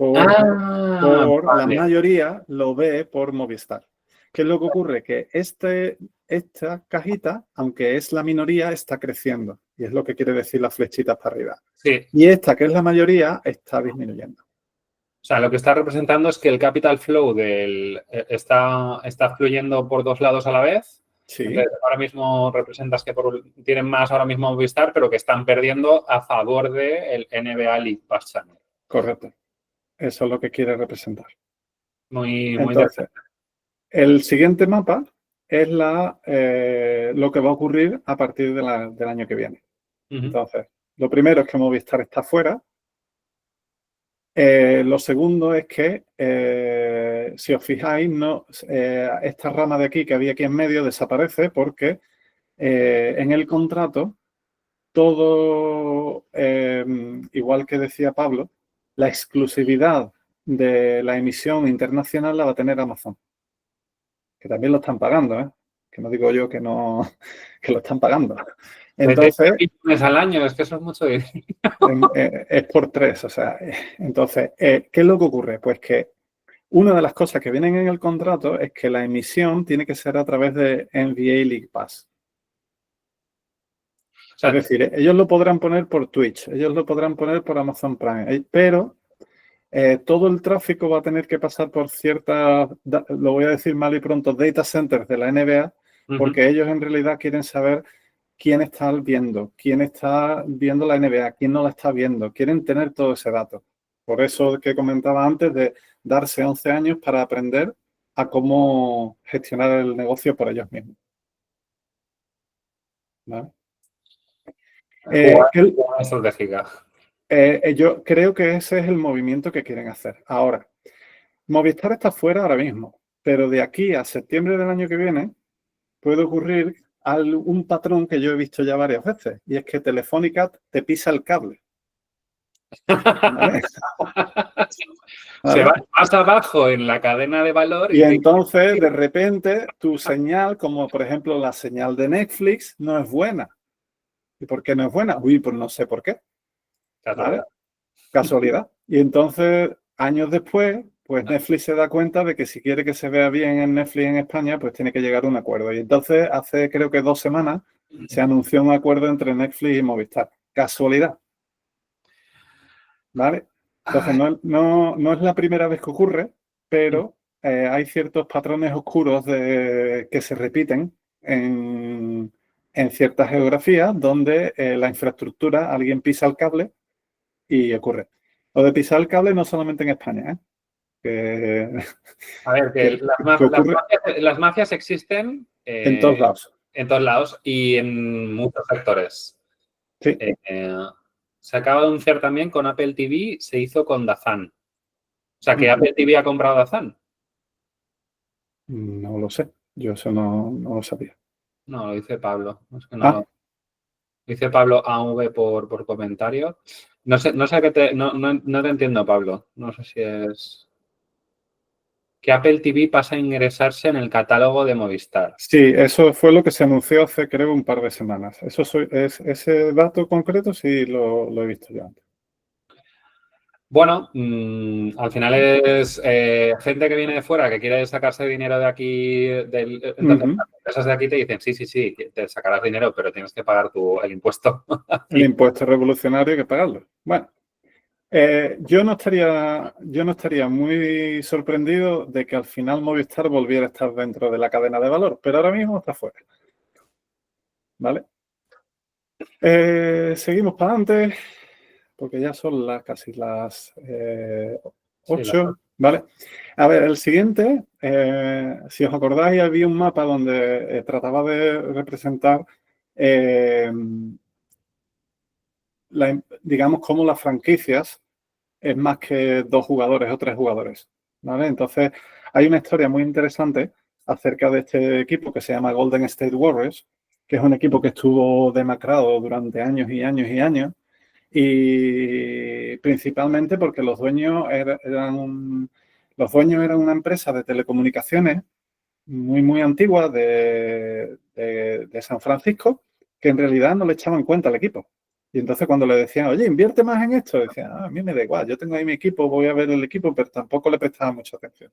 Speaker 1: la
Speaker 2: Vale.
Speaker 1: mayoría lo ve por Movistar. ¿Qué es lo que ocurre? Que esta cajita, aunque es la minoría, está creciendo. Y es lo que quiere decir las flechitas para arriba.
Speaker 2: Sí.
Speaker 1: Y esta, que es la mayoría, está disminuyendo.
Speaker 2: O sea, lo que está representando es que el capital flow está fluyendo por dos lados a la vez.
Speaker 1: Sí,
Speaker 2: Entonces, ahora mismo representas que tienen más ahora mismo Movistar, pero que están perdiendo a favor del NBA League Pass Channel.
Speaker 1: correcto. Eso es lo que quiere representar.
Speaker 2: Muy
Speaker 1: Entonces,
Speaker 2: interesante.
Speaker 1: el siguiente mapa es lo que va a ocurrir a partir del año que viene.
Speaker 2: Uh-huh.
Speaker 1: Entonces, lo primero es que Movistar está fuera. Lo segundo es que, si os fijáis, esta rama de aquí que había aquí en medio desaparece porque en el contrato todo, igual que decía Pablo, la exclusividad de la emisión internacional la va a tener Amazon, que también lo están pagando, ¿eh? Que no digo yo que no, que lo están pagando. Entonces,
Speaker 2: 20 millones al año, es que eso es mucho dinero.
Speaker 1: es por 3, o sea, entonces, ¿qué es lo que ocurre? Pues que una de las cosas que vienen en el contrato es que la emisión tiene que ser a través de NBA League Pass.
Speaker 2: O sea,
Speaker 1: Es decir, ellos lo podrán poner por Twitch, ellos lo podrán poner por Amazon Prime, pero todo el tráfico va a tener que pasar por ciertas, lo voy a decir mal y pronto, data centers de la NBA, porque ellos en realidad quieren saber quién está viendo la NBA, quién no la está viendo, quieren tener todo ese dato. Por eso que comentaba antes de darse 11 años para aprender a cómo gestionar el negocio por ellos mismos. ¿Vale?
Speaker 2: estratégica.
Speaker 1: Yo creo que ese es el movimiento que quieren hacer. Ahora, Movistar está fuera ahora mismo, pero de aquí a septiembre del año que viene puede ocurrir un patrón que yo he visto ya varias veces, y es que Telefónica te pisa el cable. ¿Vale?
Speaker 2: Se va más abajo en la cadena de valor.
Speaker 1: Y entonces, de repente, tu señal, como por ejemplo la señal de Netflix, no es buena. ¿Y por qué no es buena? Uy, pues no sé por qué.
Speaker 2: Casualidad.
Speaker 1: ¿Vale? Casualidad. Y entonces, años después, pues Netflix se da cuenta de que si quiere que se vea bien en Netflix en España, pues tiene que llegar a un acuerdo. Y entonces, hace creo que 2 semanas, se anunció un acuerdo entre Netflix y Movistar. Casualidad. ¿Vale? Entonces, no es la primera vez que ocurre, pero hay ciertos patrones oscuros que se repiten en ciertas geografías donde la infraestructura, alguien pisa el cable y ocurre. Lo de pisar el cable no solamente en España, ¿eh?
Speaker 2: A ver, que las mafias existen
Speaker 1: en todos lados.
Speaker 2: en todos lados y en muchos sectores.
Speaker 1: Sí.
Speaker 2: Se acaba de anunciar también con Apple TV, se hizo con DAZN. O sea, que Apple TV ha comprado DAZN.
Speaker 1: No lo sé, yo eso no lo sabía.
Speaker 2: No, lo dice Pablo. Es que no
Speaker 1: Ah,
Speaker 2: lo dice Pablo AV por comentario. No sé a qué no te entiendo, Pablo. No sé si es que Apple TV pasa a ingresarse en el catálogo de Movistar.
Speaker 1: sí, eso fue lo que se anunció hace, creo, un par de semanas. Ese dato concreto sí lo he visto yo antes.
Speaker 2: Bueno, al final es gente que viene de fuera que quiere sacarse dinero de aquí. Entonces,
Speaker 1: Ujú.
Speaker 2: las empresas de aquí te dicen, sí, que te sacarás dinero, pero tienes que pagar el impuesto.
Speaker 1: El
Speaker 2: aquí.
Speaker 1: impuesto revolucionario hay que pagarlo. Bueno, yo no estaría muy sorprendido de que al final Movistar volviera a estar dentro de la cadena de valor, pero ahora mismo está fuera. ¿Vale? Seguimos para adelante, porque ya son casi las
Speaker 2: Sí,
Speaker 1: 8, ¿vale? A ver, el siguiente, si os acordáis, había un mapa donde trataba de representar, eh, digamos, cómo las franquicias es más que 2 jugadores o 3 jugadores, ¿vale? Entonces, hay una historia muy interesante acerca de este equipo que se llama Golden State Warriors, que es un equipo que estuvo demacrado durante años y años y años, y principalmente porque los dueños eran una empresa de telecomunicaciones muy antigua de San Francisco, que en realidad no le echaban cuenta al equipo. Y entonces cuando le decían, oye, invierte más en esto, decían, a mí me da igual, yo tengo ahí mi equipo, voy a ver el equipo, pero tampoco le prestaba mucha atención,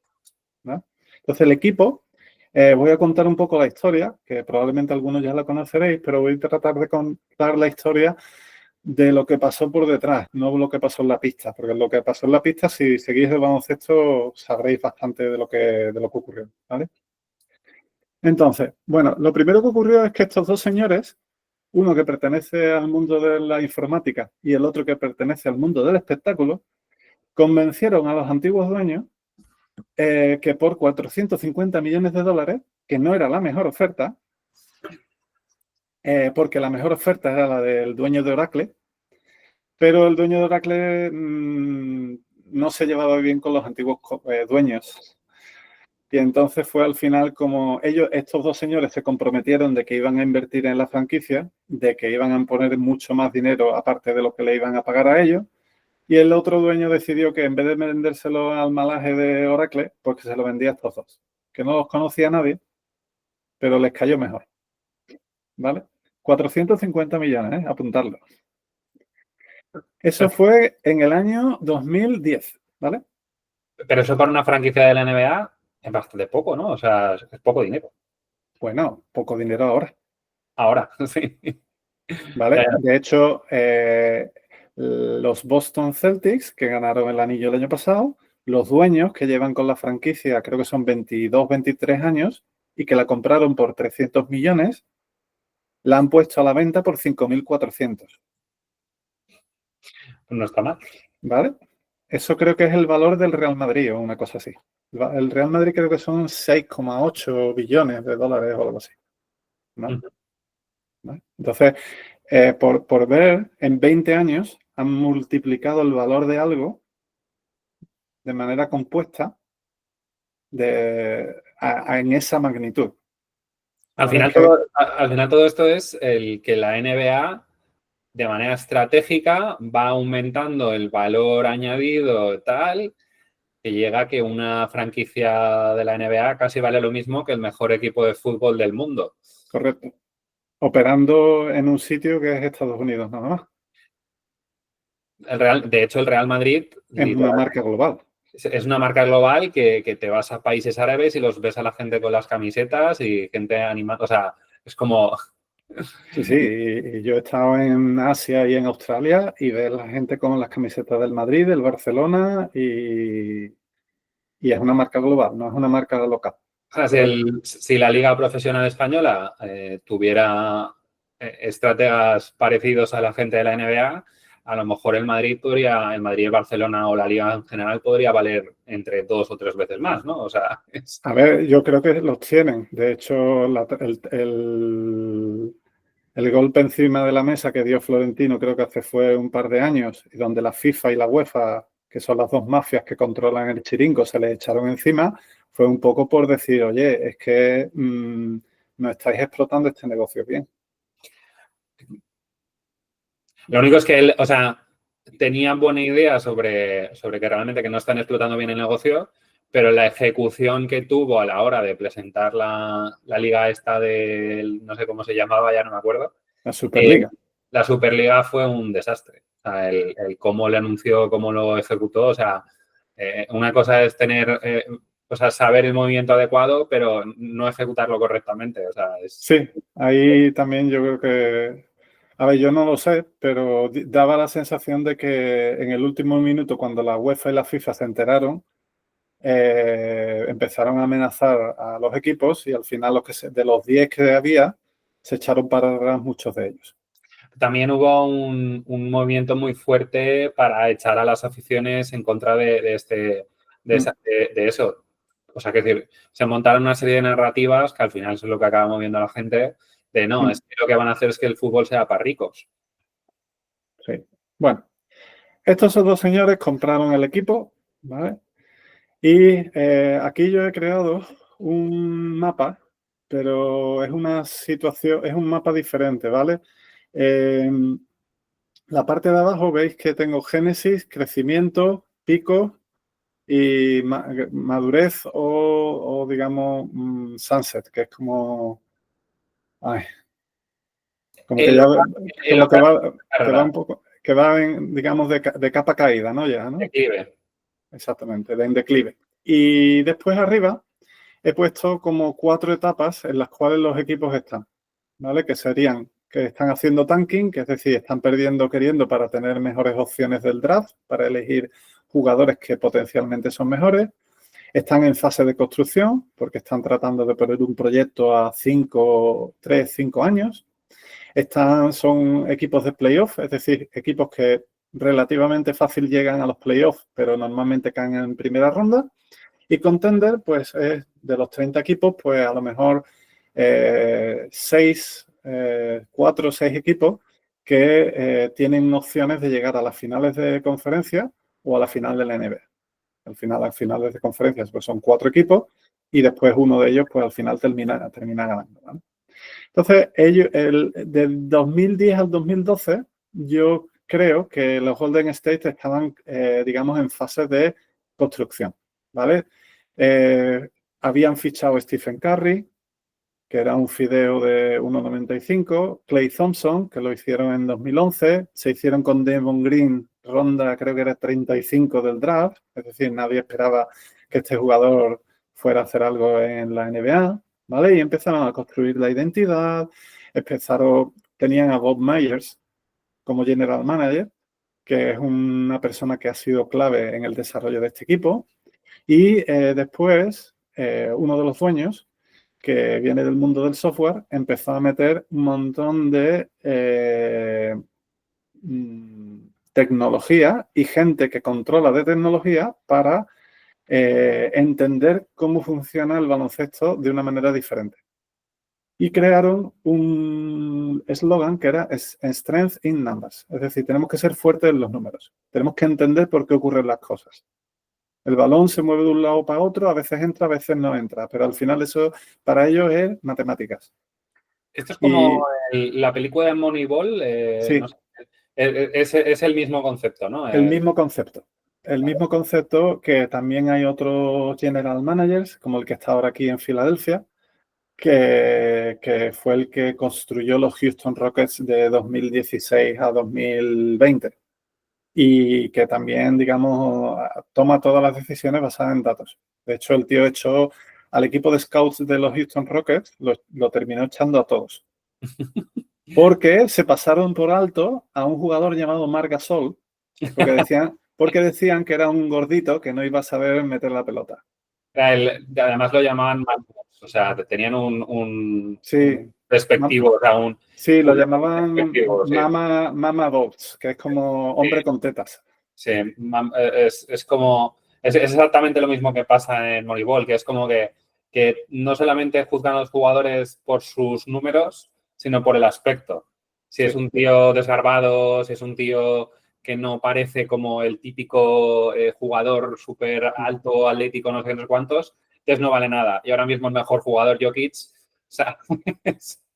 Speaker 1: ¿no? Entonces el equipo, voy a contar un poco la historia, que probablemente algunos ya la conoceréis, pero voy a tratar de contar la historia de lo que pasó por detrás, no lo que pasó en la pista, porque lo que pasó en la pista, si seguís el baloncesto, sabréis bastante de lo que ocurrió, ¿vale? Entonces, bueno, lo primero que ocurrió es que estos dos señores, uno que pertenece al mundo de la informática y el otro que pertenece al mundo del espectáculo, convencieron a los antiguos dueños que por 450 millones de dólares, que no era la mejor oferta, porque la mejor oferta era la del dueño de Oracle, pero el dueño de Oracle no se llevaba bien con los antiguos dueños. Y entonces fue al final como estos dos señores se comprometieron de que iban a invertir en la franquicia, de que iban a poner mucho más dinero aparte de lo que le iban a pagar a ellos. Y el otro dueño decidió que en vez de vendérselo al malaje de Oracle, pues que se lo vendía a estos dos, que no los conocía nadie, pero les cayó mejor. ¿Vale? 450 millones, apuntarlo. Eso fue en el año 2010, ¿vale?
Speaker 2: Pero eso para una franquicia de la NBA es bastante poco, ¿no? O sea, es poco dinero.
Speaker 1: Bueno, poco dinero ahora.
Speaker 2: Ahora, sí.
Speaker 1: ¿Vale? De hecho, los Boston Celtics, que ganaron el anillo el año pasado, los dueños que llevan con la franquicia, creo que son 22, 23 años, y que la compraron por 300 millones, la han puesto a la venta por 5.400.
Speaker 2: No está mal.
Speaker 1: ¿Vale? Eso creo que es el valor del Real Madrid o una cosa así. El Real Madrid creo que son 6,8 billones de dólares o algo así. ¿Vale? ¿Vale? Entonces, por ver, en 20 años han multiplicado el valor de algo de manera compuesta en esa magnitud.
Speaker 2: Al
Speaker 1: ¿Vale?
Speaker 2: final, todo esto es el que la NBA, de manera estratégica, va aumentando el valor añadido tal, que llega a que una franquicia de la NBA casi vale lo mismo que el mejor equipo de fútbol del mundo.
Speaker 1: Correcto. Operando en un sitio que es Estados Unidos nada más.
Speaker 2: De hecho, el Real Madrid
Speaker 1: Es una marca global.
Speaker 2: es una marca global que te vas a países árabes y los ves a la gente con las camisetas y gente animada. O sea, es como...
Speaker 1: Sí, y yo he estado en Asia y en Australia y ves la gente con las camisetas del Madrid, del Barcelona y es una marca global, no es una marca local.
Speaker 2: O sea, si la Liga Profesional Española tuviera estrategas parecidos a la gente de la NBA, a lo mejor el Madrid, el Barcelona o la Liga en general podría valer entre 2 o 3 veces más, ¿no? O sea,
Speaker 1: A ver, yo creo que los tienen. De hecho, el golpe encima de la mesa que dio Florentino creo que fue un par de años, y donde la FIFA y la UEFA, que son las dos mafias que controlan el chiringo, se les echaron encima, fue un poco por decir, oye, es que no estáis explotando este negocio bien.
Speaker 2: Lo único es que él, o sea, tenía buena idea sobre que realmente que no están explotando bien el negocio, pero la ejecución que tuvo a la hora de presentar la liga esta del, no sé cómo se llamaba, ya no me acuerdo.
Speaker 1: La Superliga.
Speaker 2: La Superliga fue un desastre. O sea, el cómo le anunció, cómo lo ejecutó, o sea, una cosa es tener, o sea, saber el movimiento adecuado, pero no ejecutarlo correctamente. O sea,
Speaker 1: Sí, ahí también yo creo que, a ver, yo no lo sé, pero daba la sensación de que en el último minuto, cuando la UEFA y la FIFA se enteraron, empezaron a amenazar a los equipos y al final de los 10 que había, se echaron para atrás muchos de ellos.
Speaker 2: También hubo un movimiento muy fuerte para echar a las aficiones en contra de eso. O sea, que decir, se montaron una serie de narrativas que al final es lo que acaba moviendo a la gente de no, es que lo que van a hacer es que el fútbol sea para ricos.
Speaker 1: Sí. Bueno, estos dos señores compraron el equipo, ¿vale? Y aquí yo he creado un mapa, pero es una situación, es un mapa diferente, ¿vale? La parte de abajo veis que tengo génesis, crecimiento, pico y madurez o digamos sunset, que es como, ay, como que
Speaker 2: El,
Speaker 1: ya,
Speaker 2: el
Speaker 1: como que va
Speaker 2: carga,
Speaker 1: un poco, que va en, digamos, de capa caída, ¿no? Ya, ¿no?
Speaker 2: declive.
Speaker 1: Exactamente, en declive. Y después arriba he puesto como 4 etapas en las cuales los equipos están, ¿vale? Que serían que están haciendo tanking, que es decir, están perdiendo queriendo para tener mejores opciones del draft, para elegir jugadores que potencialmente son mejores. Están en fase de construcción, porque están tratando de poner un proyecto a 3, 5 años. Son equipos de playoff, es decir, equipos que relativamente fácil llegan a los playoffs, pero normalmente caen en primera ronda. Y Contender, pues es de los 30 equipos, pues a lo mejor 4 o 6 equipos que tienen opciones de llegar a las finales de conferencia o a la final de la NBA. Al final, las finales de conferencias pues son 4 equipos y después uno de ellos pues al final termina ganando, ¿vale? Entonces, del 2010 al 2012, yo creo que los Golden State estaban, digamos, en fase de construcción, ¿vale? Habían fichado a Stephen Curry, que era un fideo de 1,95, Klay Thompson, que lo hicieron en 2011, se hicieron con Devon Green, ronda creo que era 35 del draft, es decir, nadie esperaba que este jugador fuera a hacer algo en la NBA, ¿vale? Y empezaron a construir la identidad, tenían a Bob Myers como general manager, que es una persona que ha sido clave en el desarrollo de este equipo, y después uno de los dueños, que viene del mundo del software, empezó a meter un montón de tecnología y gente que controla de tecnología para entender cómo funciona el baloncesto de una manera diferente. Y crearon un eslogan que era Strength in Numbers. Es decir, tenemos que ser fuertes en los números. Tenemos que entender por qué ocurren las cosas. El balón se mueve de un lado para otro, a veces entra, a veces no entra, pero al final eso para ellos es matemáticas.
Speaker 2: Esto es como
Speaker 1: Y
Speaker 2: la película de Moneyball,
Speaker 1: sí,
Speaker 2: no sé, es el mismo concepto, ¿no?
Speaker 1: el mismo concepto. El mismo concepto que también hay otros general managers, como el que está ahora aquí en Filadelfia, que fue el que construyó los Houston Rockets de 2016 a 2020 y que también, digamos, toma todas las decisiones basadas en datos. De hecho, el tío echó al equipo de scouts de los Houston Rockets, lo terminó echando a todos. Porque se pasaron por alto a un jugador llamado Marc Gasol, porque decían que era un gordito que no iba a saber meter la pelota.
Speaker 2: Además lo llamaban Mambos, o sea, tenían un
Speaker 1: Sí,
Speaker 2: despectivo, o sea,
Speaker 1: sí, lo
Speaker 2: un
Speaker 1: llamaban
Speaker 2: despectivo, sí.
Speaker 1: Mama Boats, que es como hombre con tetas.
Speaker 2: Sí, es como, es exactamente lo mismo que pasa en Moneyball, que es como que no solamente juzgan a los jugadores por sus números, sino por el aspecto. Si es
Speaker 1: Sí.
Speaker 2: un tío desgarbado, si es un tío que no parece como el típico jugador súper alto, atlético, no sé cuántos, entonces no vale nada. Y ahora mismo el mejor jugador, Jokic, sea,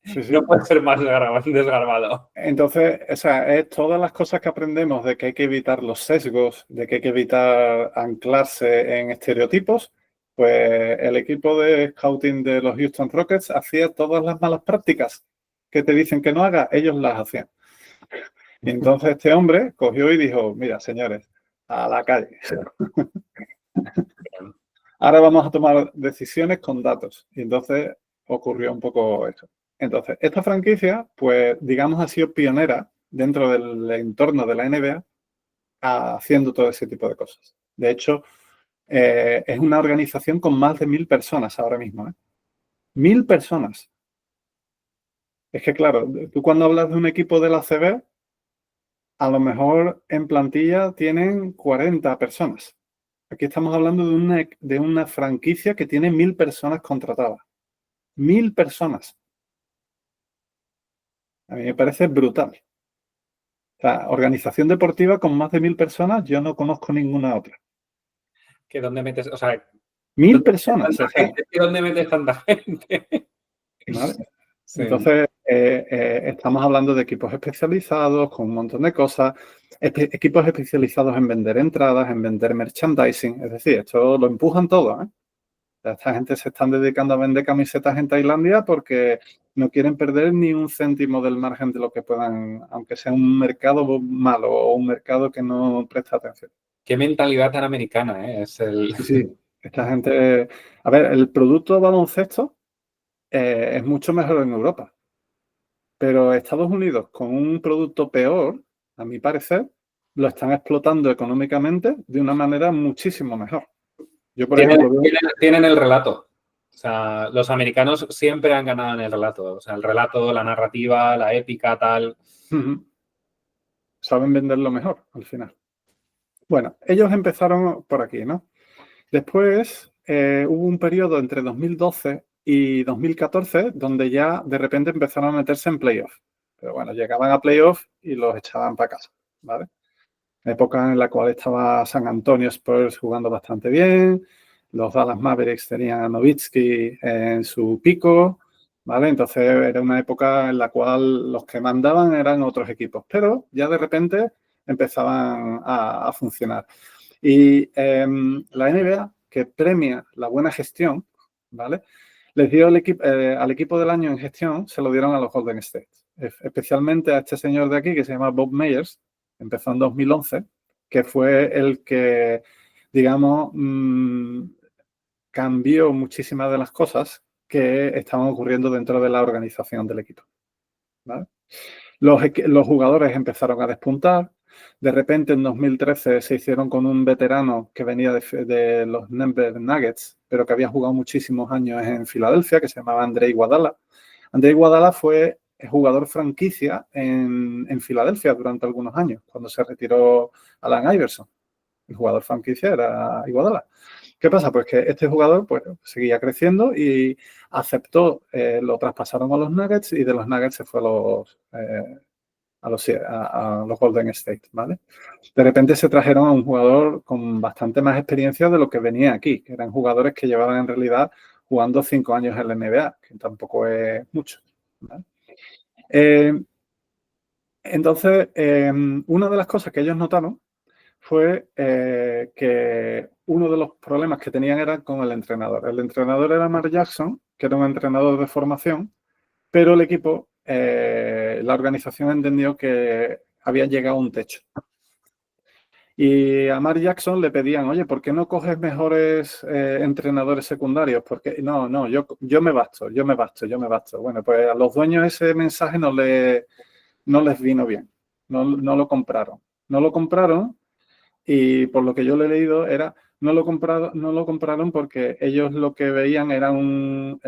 Speaker 1: Sí, sí.
Speaker 2: no puede ser más desgarbado.
Speaker 1: Entonces, o sea, es todas las cosas que aprendemos de que hay que evitar los sesgos, de que hay que evitar anclarse en estereotipos, pues el equipo de scouting de los Houston Rockets hacía todas las malas prácticas que te dicen que no hagas, ellos las hacían. Y entonces este hombre cogió y dijo, mira, señores, a la calle. Ahora vamos a tomar decisiones con datos. Y entonces ocurrió un poco eso. Entonces, esta franquicia, pues, digamos, ha sido pionera dentro del entorno de la NBA haciendo todo ese tipo de cosas. De hecho, es una organización con más de 1000 personas ahora mismo. 1000 personas. Es que, claro, tú cuando hablas de un equipo de la CB, a lo mejor en plantilla tienen 40 personas. Aquí estamos hablando de una franquicia que tiene 1000 personas contratadas. 1000 personas. A mí me parece brutal. O sea, organización deportiva con más de 1000 personas, yo no conozco ninguna otra.
Speaker 2: ¿Que dónde metes? O sea,
Speaker 1: 1000 personas.
Speaker 2: ¿tanta gente? ¿Dónde metes tanta gente?
Speaker 1: ¿Vale?
Speaker 2: Sí.
Speaker 1: Entonces, estamos hablando de equipos especializados con un montón de cosas, equipos especializados en vender entradas, en vender merchandising, es decir, esto lo empujan todo, ¿eh? Esta gente se están dedicando a vender camisetas en Tailandia porque no quieren perder ni un céntimo del margen de lo que puedan, aunque sea un mercado malo o un mercado que no presta atención.
Speaker 2: Qué mentalidad tan americana, ¿eh?
Speaker 1: Sí, sí. Esta gente... A ver, el producto baloncesto es mucho mejor en Europa. Pero Estados Unidos, con un producto peor, a mi parecer, lo están explotando económicamente de una manera muchísimo mejor. Yo, por ejemplo,
Speaker 2: tienen el relato. O sea, los americanos siempre han ganado en el relato. O sea, el relato, la narrativa, la épica, tal.
Speaker 1: Saben venderlo mejor al final. Bueno, ellos empezaron por aquí, ¿no? Después hubo un periodo entre 2012 y 2014 donde ya de repente empezaron a meterse en playoff. Pero bueno, llegaban a playoff y los echaban para casa, ¿vale? Época en la cual estaba San Antonio Spurs jugando bastante bien, los Dallas Mavericks tenían a Nowitzki en su pico, ¿vale? Entonces era una época en la cual los que mandaban eran otros equipos, pero ya de repente empezaban a funcionar. Y la NBA, que premia la buena gestión, ¿vale? Les dio al equipo del año en gestión, se lo dieron a los Golden State. Especialmente a este señor de aquí que se llama Bob Myers, empezó en 2011, que fue el que, digamos, cambió muchísimas de las cosas que estaban ocurriendo dentro de la organización del equipo, ¿vale? Los jugadores empezaron a despuntar. De repente, en 2013, se hicieron con un veterano que venía de los Denver Nuggets, pero que había jugado muchísimos años en Filadelfia, que se llamaba Andre Iguodala. Andre Iguodala fue jugador franquicia en Filadelfia durante algunos años, cuando se retiró Allen Iverson. El jugador franquicia era Iguodala. ¿Qué pasa? Pues que este jugador pues, seguía creciendo y aceptó, lo traspasaron a los Nuggets y de los Nuggets se fue a los Golden State, ¿vale? De repente se trajeron a un jugador con bastante más experiencia de lo que venía aquí, que eran jugadores que llevaban en realidad jugando 5 años en la NBA, que tampoco es mucho, ¿vale? Entonces, una de las cosas que ellos notaron fue que uno de los problemas que tenían era con el entrenador. El entrenador era Mark Jackson, que era un entrenador de formación, pero el equipo, la organización entendió que había llegado a un techo. Y a Mark Jackson le pedían, oye, ¿por qué no coges mejores entrenadores secundarios? Porque no, yo me basto. Bueno, pues a los dueños ese mensaje no les vino bien, no lo compraron. No lo compraron y por lo que yo le he leído no lo compraron porque ellos lo que veían era un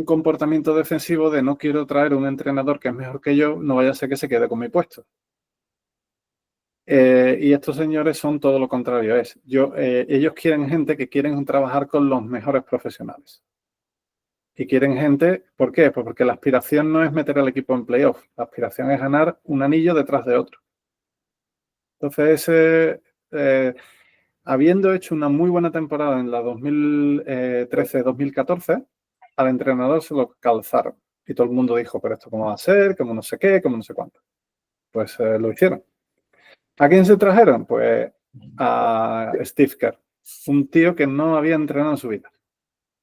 Speaker 1: comportamiento defensivo de no quiero traer un entrenador que es mejor que yo, no vaya a ser que se quede con mi puesto. Y estos señores son todo lo contrario. Ellos quieren gente que quieren trabajar con los mejores profesionales. Y quieren gente, ¿por qué? Pues porque la aspiración no es meter al equipo en playoff, la aspiración es ganar un anillo detrás de otro. Entonces, habiendo hecho una muy buena temporada en la 2013-2014, al entrenador se lo calzaron. Y todo el mundo dijo, pero esto cómo va a ser, cómo no sé qué, cómo no sé cuánto. Pues lo hicieron. ¿A quién se trajeron? Pues a Steve Kerr, un tío que no había entrenado en su vida,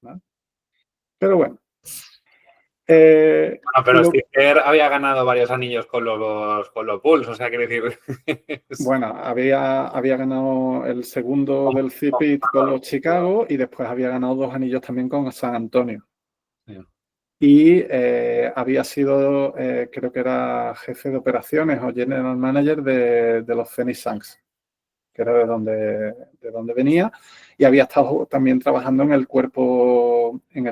Speaker 1: ¿vale? Pero bueno.
Speaker 2: Bueno, pero Steve Kerr había ganado varios anillos con los Bulls, o sea, quiero decir...
Speaker 1: Bueno, había ganado el segundo del CPIT con los Chicago y después había ganado 2 anillos también con San Antonio.
Speaker 2: Sí.
Speaker 1: Y había sido, creo que era jefe de operaciones o general manager de los Phoenix Suns, que era de donde venía, y había estado también trabajando en el cuerpo no en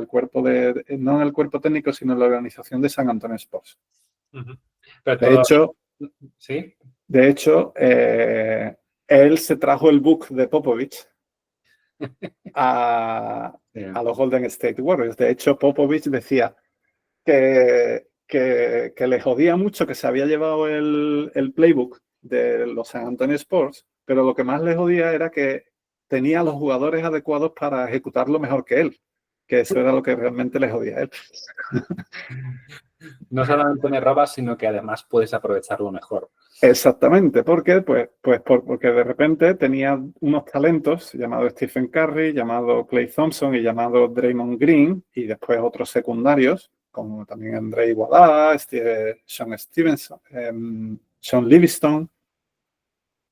Speaker 1: el cuerpo técnico, sino en la organización de San Antonio Sports.
Speaker 2: Pero
Speaker 1: De hecho,
Speaker 2: ¿sí?
Speaker 1: De hecho, él se trajo el book de Popovich a los Golden State Warriors. De hecho, Popovich decía que le jodía mucho que se había llevado el playbook de los San Antonio Sports, pero lo que más le jodía era que tenía los jugadores adecuados para ejecutarlo mejor que él, que eso era lo que realmente le jodía a él.
Speaker 2: No solamente me robas, sino que además puedes aprovecharlo mejor.
Speaker 1: Exactamente, porque porque de repente tenía unos talentos llamados Stephen Curry, llamado Klay Thompson y llamado Draymond Green, y después otros secundarios, como también Andre Iguodala, Sean Stevenson, Sean Livingston,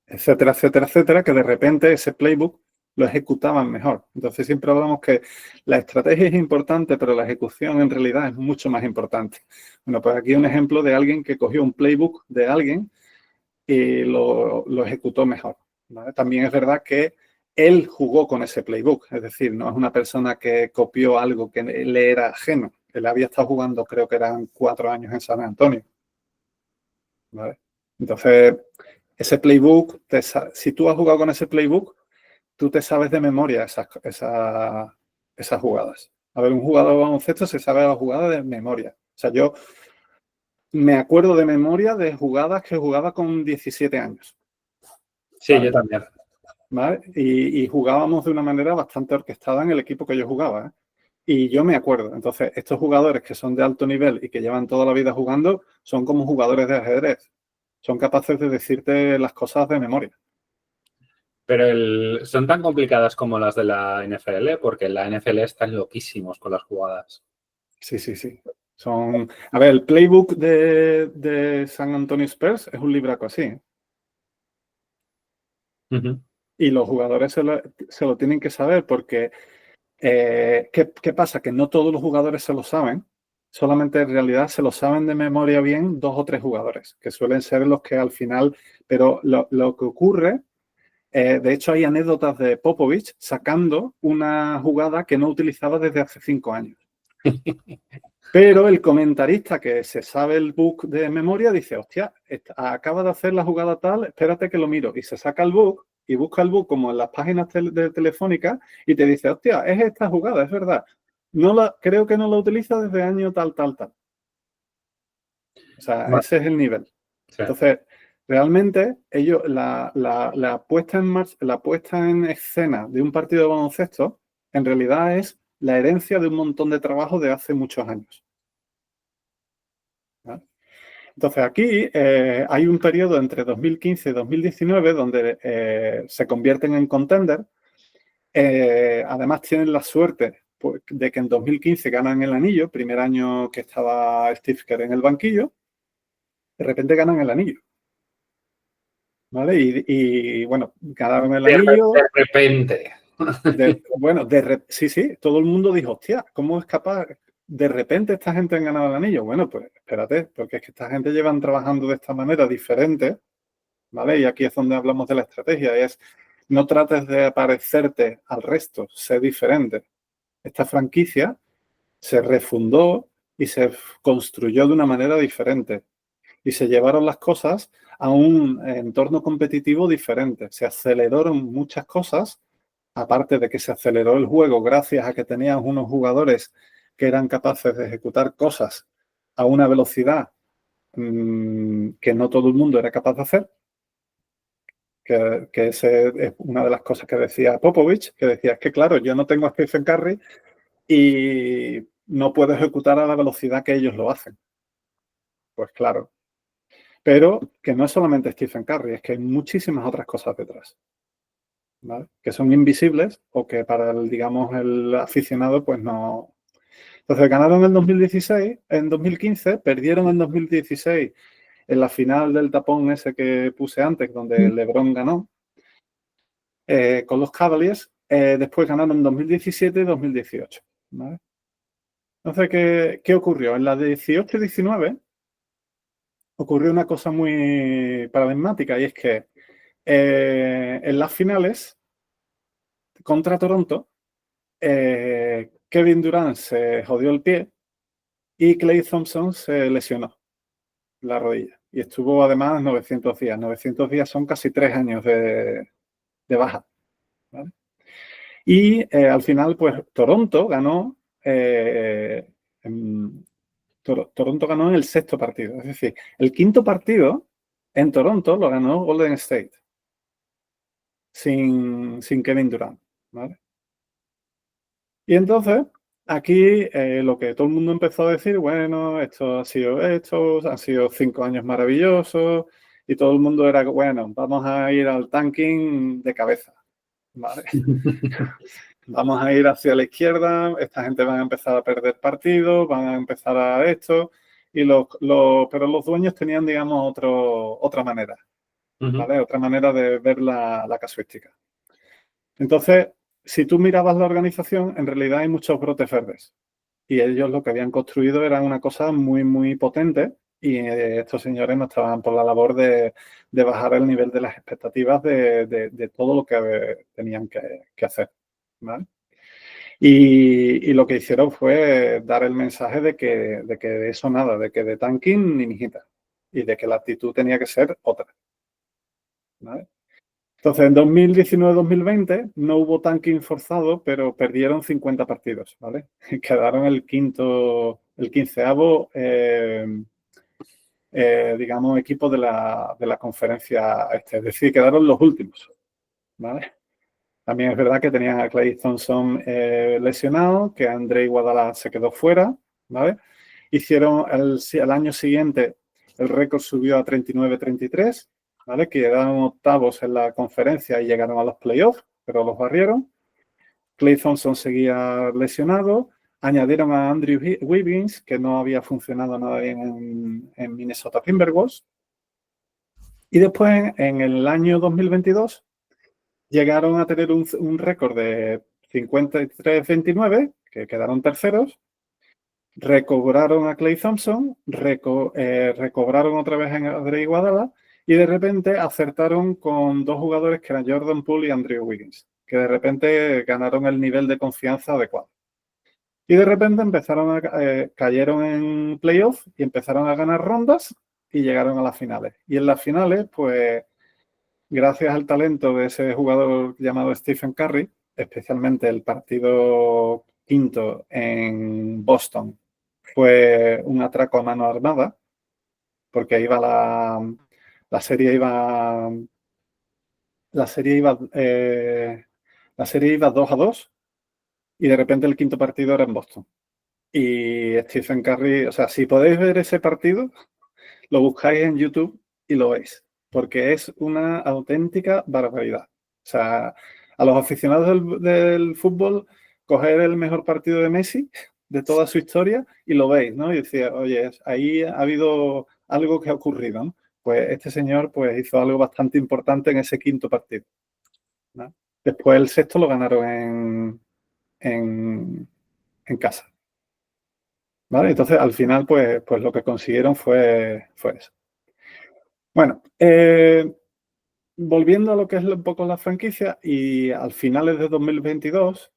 Speaker 1: etcétera, etcétera, etcétera, que de repente ese playbook lo ejecutaban mejor. Entonces siempre hablamos que la estrategia es importante, pero la ejecución en realidad es mucho más importante. Bueno, pues aquí un ejemplo de alguien que cogió un playbook de alguien y lo ejecutó mejor, ¿vale? También es verdad que él jugó con ese playbook, es decir, no es una persona que copió algo que le era ajeno. Él había estado jugando, creo que eran 4 años en San Antonio, ¿vale? Entonces, ese playbook, si tú has jugado con ese playbook, tú te sabes de memoria esas jugadas. A ver, un jugador de baloncesto se sabe la jugada de memoria. O sea, yo me acuerdo de memoria de jugadas que jugaba con 17 años.
Speaker 2: Sí,
Speaker 1: ¿Vale?
Speaker 2: Yo también.
Speaker 1: ¿Vale? Y jugábamos de una manera bastante orquestada en el equipo que yo jugaba, ¿eh? Y yo me acuerdo. Entonces, estos jugadores que son de alto nivel y que llevan toda la vida jugando son como jugadores de ajedrez. Son capaces de decirte las cosas de memoria.
Speaker 2: Pero son tan complicadas como las de la NFL, porque en la NFL están loquísimos con las jugadas.
Speaker 1: Sí, sí, sí. A ver, el playbook de San Antonio Spurs es un libraco así, ¿eh? Y los jugadores se lo tienen que saber porque ¿qué pasa? Que no todos los jugadores se lo saben. Solamente en realidad se lo saben de memoria bien 2 o 3 jugadores, que suelen ser los que al final... Pero lo que ocurre, de hecho hay anécdotas de Popovich sacando una jugada que no utilizaba desde hace 5 años. Pero el comentarista que se sabe el book de memoria dice, hostia, acaba de hacer la jugada tal, espérate que lo miro. Y se saca el book y busca el book como en las páginas de Telefónica y te dice, hostia, es esta jugada, es verdad. Creo que no la utiliza desde año tal, tal, tal. O sea,
Speaker 2: Vale.
Speaker 1: ese es el nivel.
Speaker 2: Sí.
Speaker 1: Entonces, realmente ellos, la puesta en marcha, la puesta en escena de un partido de baloncesto, en realidad es la herencia de un montón de trabajo de hace muchos años. ¿Vale? Entonces, aquí hay un periodo entre 2015 y 2019 donde se convierten en contender. Además, tienen la suerte de que en 2015 ganan el anillo, primer año que estaba Steve Kerr en el banquillo, de repente ganan el anillo. ¿Vale? Y bueno, ganaron el anillo.
Speaker 2: De repente.
Speaker 1: Sí, sí, todo el mundo dijo, hostia, ¿cómo es capaz? De repente esta gente ha ganado el anillo. Bueno, pues espérate, porque es que esta gente llevan trabajando de esta manera diferente, ¿vale? Y aquí es donde hablamos de la estrategia, es no trates de parecerte al resto, sé diferente. Esta franquicia se refundó y se construyó de una manera diferente y se llevaron las cosas a un entorno competitivo diferente. Se aceleraron muchas cosas, aparte de que se aceleró el juego gracias a que tenían unos jugadores que eran capaces de ejecutar cosas a una velocidad que no todo el mundo era capaz de hacer, que ese es una de las cosas que decía Popovich, que decía, es que claro, yo no tengo a Stephen Curry y no puedo ejecutar a la velocidad que ellos lo hacen. Pues claro. Pero que no es solamente Stephen Curry, es que hay muchísimas otras cosas detrás, ¿vale? Que son invisibles o que para el, digamos, el aficionado, pues no. Entonces ganaron en 2016, en 2015, perdieron en 2016 en la final del tapón ese que puse antes, donde LeBron ganó con los Cavaliers. Después ganaron en 2017 y 2018, ¿vale? Entonces, ¿qué ocurrió? En la 18 y 19 ocurrió una cosa muy paradigmática y es que en las finales contra Toronto, Kevin Durant se jodió el pie y Klay Thompson se lesionó la rodilla. Y estuvo además 900 días. 900 días son casi 3 años de baja, ¿vale? Y al final, pues Toronto ganó. Toronto ganó en el sexto partido. Es decir, el quinto partido en Toronto lo ganó Golden State. Sin Kevin Durant, ¿vale? Y entonces, aquí lo que todo el mundo empezó a decir, bueno, esto han sido 5 años maravillosos, y todo el mundo era, bueno, vamos a ir al tanking de cabeza, ¿vale? Vamos a ir hacia la izquierda, esta gente va a empezar a perder partidos, van a empezar a esto, pero los dueños tenían, digamos, otra manera, ¿vale? Otra manera de ver la casuística. Entonces, si tú mirabas la organización, en realidad hay muchos brotes verdes. Y ellos lo que habían construido era una cosa muy, muy potente y estos señores no estaban por la labor de bajar el nivel de las expectativas de todo lo que tenían que hacer, ¿vale? Y lo que hicieron fue dar el mensaje de que de eso nada, de que de tanking ni mijita y de que la actitud tenía que ser otra, ¿vale? Entonces, en 2019-2020 no hubo tanking forzado, pero perdieron 50 partidos, ¿vale? Quedaron el quinceavo, digamos, equipo de la conferencia este. Es decir, quedaron los últimos, ¿vale? También es verdad que tenían a Klay Thompson lesionado, que Andre Iguodala se quedó fuera, ¿vale? Hicieron el año siguiente, el récord subió a 39-33, ¿vale? Quedaron octavos en la conferencia y llegaron a los playoffs, pero los barrieron. Klay Thompson seguía lesionado. Añadieron a Andrew Wiggins, que no había funcionado nada bien en Minnesota Timberwolves. Y después, en el año 2022, llegaron a tener un récord de 53-29, que quedaron terceros. Recobraron a Klay Thompson, recobraron otra vez a Andre Iguodala y de repente acertaron con 2 jugadores que eran Jordan Poole y Andrew Wiggins, que de repente ganaron el nivel de confianza adecuado. Y de repente cayeron en playoff y empezaron a ganar rondas y llegaron a las finales. Y en las finales, pues, gracias al talento de ese jugador llamado Stephen Curry, especialmente el partido quinto en Boston, fue un atraco a mano armada, porque iba la serie iba 2-2 y de repente el quinto partido era en Boston. Y Stephen Curry, o sea, si podéis ver ese partido, lo buscáis en YouTube y lo veis, porque es una auténtica barbaridad. O sea, a los aficionados del fútbol, coger el mejor partido de Messi de toda su historia y lo veis, ¿no? Y decía, oye, ahí ha habido algo que ha ocurrido, ¿no? Pues este señor pues hizo algo bastante importante en ese quinto partido, ¿no? Después el sexto lo ganaron en casa, ¿vale? Entonces, al final, pues lo que consiguieron fue eso. Bueno, volviendo a lo que es un poco la franquicia, y al finales de 2022,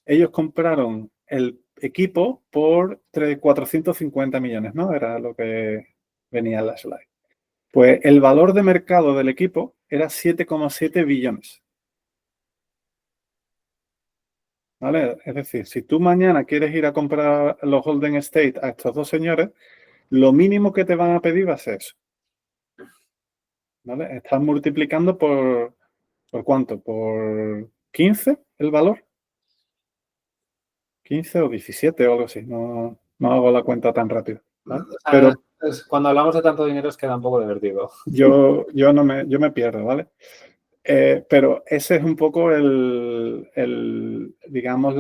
Speaker 1: ellos compraron el equipo por 450 millones, ¿no? Era lo que venía en la slide. Pues el valor de mercado del equipo era 7,7 billones. ¿Vale? Es decir, si tú mañana quieres ir a comprar los Golden State a estos 2 señores, lo mínimo que te van a pedir va a ser eso. ¿vale? Estás multiplicando ¿por cuánto? ¿Por 15 el valor? 15 o 17 o algo así. No hago la cuenta tan rápido, ¿vale? Pero
Speaker 2: Cuando hablamos de tanto dinero es que da un poco divertido.
Speaker 1: yo me pierdo, ¿vale? Pero ese es un poco digamos,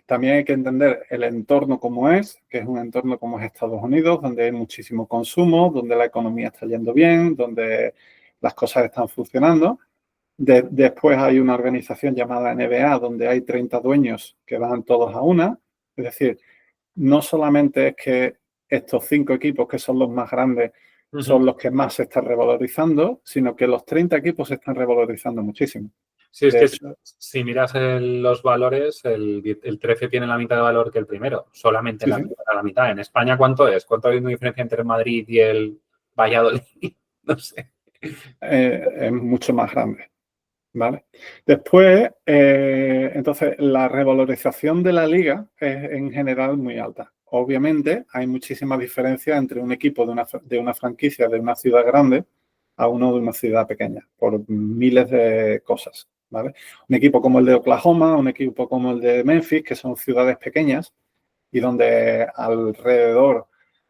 Speaker 1: también hay que entender el entorno como es, que es un entorno como es Estados Unidos, donde hay muchísimo consumo, donde la economía está yendo bien, donde las cosas están funcionando. Después hay una organización llamada NBA, donde hay 30 dueños que van todos a una. Es decir, no solamente es que estos 5 equipos, que son los más grandes, son los que más se están revalorizando, sino que los 30 equipos se están revalorizando muchísimo.
Speaker 2: Sí, es
Speaker 1: De
Speaker 2: que
Speaker 1: hecho,
Speaker 2: si miras los valores, el 13 tiene la mitad de valor que el primero, solamente
Speaker 1: sí, sí.
Speaker 2: la mitad. ¿En España cuánto es? ¿Cuánto hay una diferencia entre el Madrid y el Valladolid? No sé.
Speaker 1: Es mucho más grande, ¿vale? Después, entonces, la revalorización de la liga es en general muy alta. Obviamente, hay muchísimas diferencias entre un equipo de una franquicia de una ciudad grande a uno de una ciudad pequeña, por miles de cosas, ¿vale? Un equipo como el de Oklahoma, un equipo como el de Memphis, que son ciudades pequeñas y donde alrededor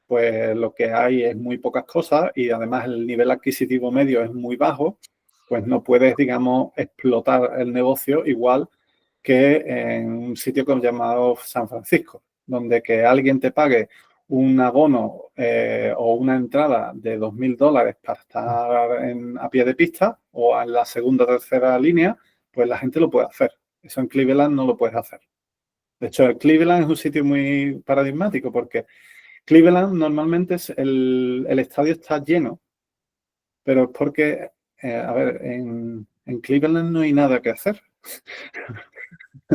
Speaker 1: pues lo que hay es muy pocas cosas y además el nivel adquisitivo medio es muy bajo, pues no puedes, digamos, explotar el negocio igual que en un sitio como llamado San Francisco, donde que alguien te pague un abono o una entrada de $2.000 para estar a pie de pista o en la segunda o tercera línea, pues la gente lo puede hacer. Eso en Cleveland no lo puedes hacer. De hecho, Cleveland es un sitio muy paradigmático porque Cleveland normalmente el estadio está lleno, pero es porque, a ver, en Cleveland no hay nada que hacer,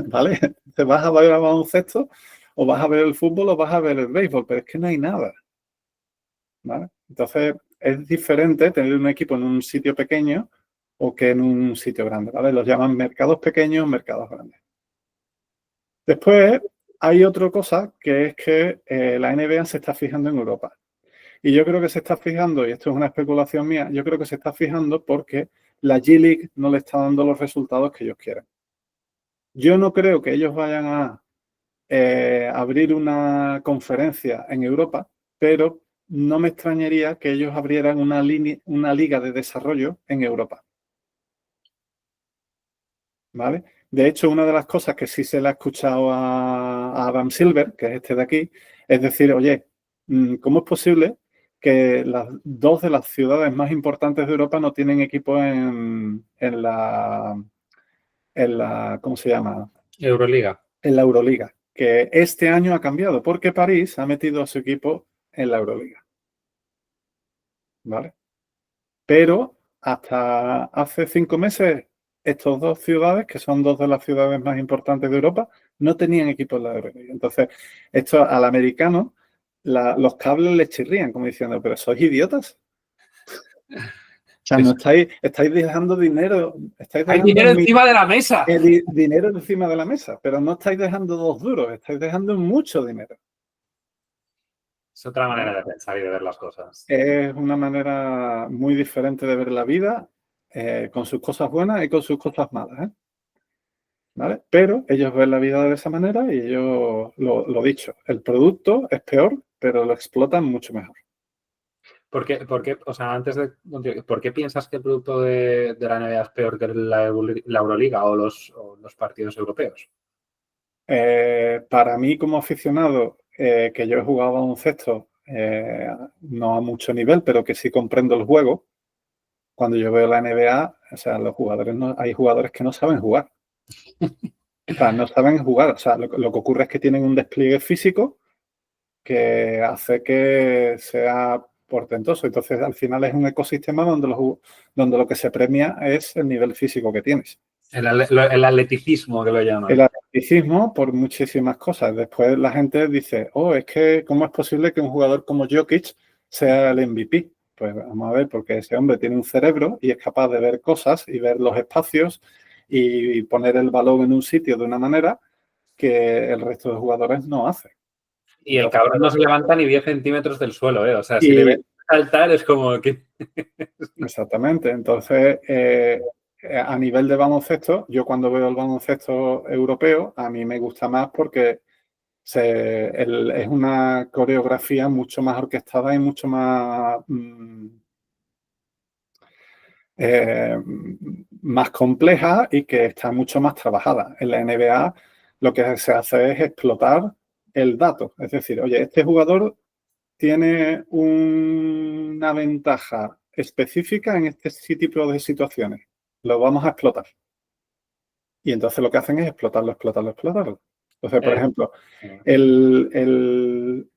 Speaker 1: ¿vale? Te vas a ver el baloncesto o vas a ver el fútbol o vas a ver el béisbol, pero es que no hay nada, ¿vale? Entonces, es diferente tener un equipo en un sitio pequeño o que en un sitio grande, ¿vale? Los llaman mercados pequeños, mercados grandes. Después hay otra cosa que es que la NBA se está fijando en Europa. Y yo creo que se está fijando, y esto es una especulación mía, yo creo que se está fijando porque la G-League no le está dando los resultados que ellos quieren. Yo no creo que ellos vayan a abrir una conferencia en Europa, pero no me extrañaría que ellos abrieran una liga de desarrollo en Europa. ¿Vale? De hecho, una de las cosas que sí se le ha escuchado a Adam Silver, que es este de aquí, es decir, oye, ¿cómo es posible que las dos de las ciudades más importantes de Europa no tienen equipo ¿cómo se llama?
Speaker 2: Euroliga.
Speaker 1: En la Euroliga, que este año ha cambiado porque París ha metido a su equipo en la Euroliga, ¿vale? Pero hasta hace 5 meses, estas dos ciudades, que son dos de las ciudades más importantes de Europa, no tenían equipos en la Euroliga. Entonces, esto al americano, los cables le chirrían, como diciendo, pero sois idiotas. O sea, no estáis dejando dinero, estáis
Speaker 2: ¡Hay
Speaker 1: dejando
Speaker 2: dinero encima de la mesa!
Speaker 1: dinero encima de la mesa, pero no estáis dejando 2 duros, estáis dejando mucho dinero.
Speaker 2: Es otra manera
Speaker 1: ¿Vale?
Speaker 2: de pensar y de ver las cosas.
Speaker 1: Es una manera muy diferente de ver la vida, con sus cosas buenas y con sus cosas malas, ¿eh? ¿Vale? Pero ellos ven la vida de esa manera y ellos, lo dicho, el producto es peor, pero lo explotan mucho mejor.
Speaker 2: O sea, antes de... ¿Por qué piensas que el producto de la NBA es peor que la Euroliga o los partidos europeos?
Speaker 1: Para mí, como aficionado, que yo he jugado a baloncesto, no a mucho nivel, pero que sí comprendo el juego, cuando yo veo la NBA, o sea, los jugadores hay jugadores que no saben jugar. O sea, no saben jugar. O sea, lo que ocurre es que tienen un despliegue físico que hace que sea portentoso. Entonces, al final es un ecosistema donde lo que se premia es el nivel físico que tienes.
Speaker 2: El atleticismo que lo llaman.
Speaker 1: El atleticismo por muchísimas cosas. Después la gente dice, oh, es que ¿cómo es posible que un jugador como Jokic sea el MVP? Pues vamos a ver, porque ese hombre tiene un cerebro y es capaz de ver cosas y ver los espacios y poner el balón en un sitio de una manera que el resto de jugadores no hace.
Speaker 2: Y el
Speaker 1: Entonces,
Speaker 2: cabrón no se levanta ni 10 centímetros del suelo, ¿eh? O sea, si le
Speaker 1: y,
Speaker 2: ves saltar es como que...
Speaker 1: Exactamente. Entonces, a nivel de baloncesto, yo cuando veo el baloncesto europeo, a mí me gusta más porque es una coreografía mucho más orquestada y mucho más, eh, más compleja y que está mucho más trabajada. En la NBA lo que se hace es explotar el dato. Es decir, oye, este jugador tiene una ventaja específica en este tipo de situaciones. Lo vamos a explotar. Y entonces lo que hacen es explotarlo, explotarlo, explotarlo. Entonces, el, el,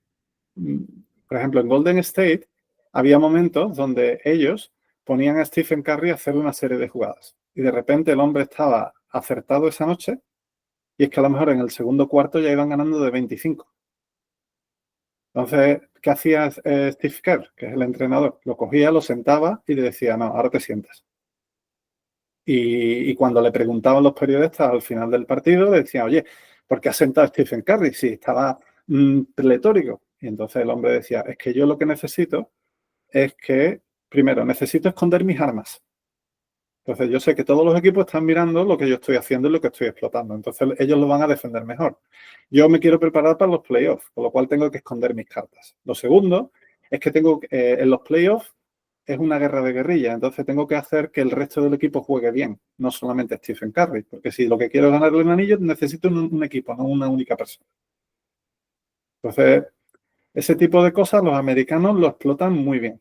Speaker 1: por ejemplo, en Golden State había momentos donde ellos ponían a Stephen Curry a hacer una serie de jugadas. Y de repente el hombre estaba acertado esa noche y es que a lo mejor en el segundo cuarto ya iban ganando de 25. Entonces, ¿qué hacía Steve Kerr, que es el entrenador? Lo cogía, lo sentaba y le decía, no, ahora te sientas. Y cuando le preguntaban los periodistas al final del partido, le decían, oye, ¿por qué has sentado a Stephen Curry si estaba pletórico? Y entonces el hombre decía, es que yo lo que necesito es que, primero, necesito esconder mis armas. Entonces yo sé que todos los equipos están mirando lo que yo estoy haciendo y lo que estoy explotando. Entonces ellos lo van a defender mejor. Yo me quiero preparar para los playoffs, con lo cual tengo que esconder mis cartas. Lo segundo es que tengo en los playoffs es una guerra de guerrilla, entonces tengo que hacer que el resto del equipo juegue bien, no solamente Stephen Curry, porque si lo que quiero es ganarle el anillo, necesito un equipo, no una única persona. Entonces, ese tipo de cosas los americanos lo explotan muy bien.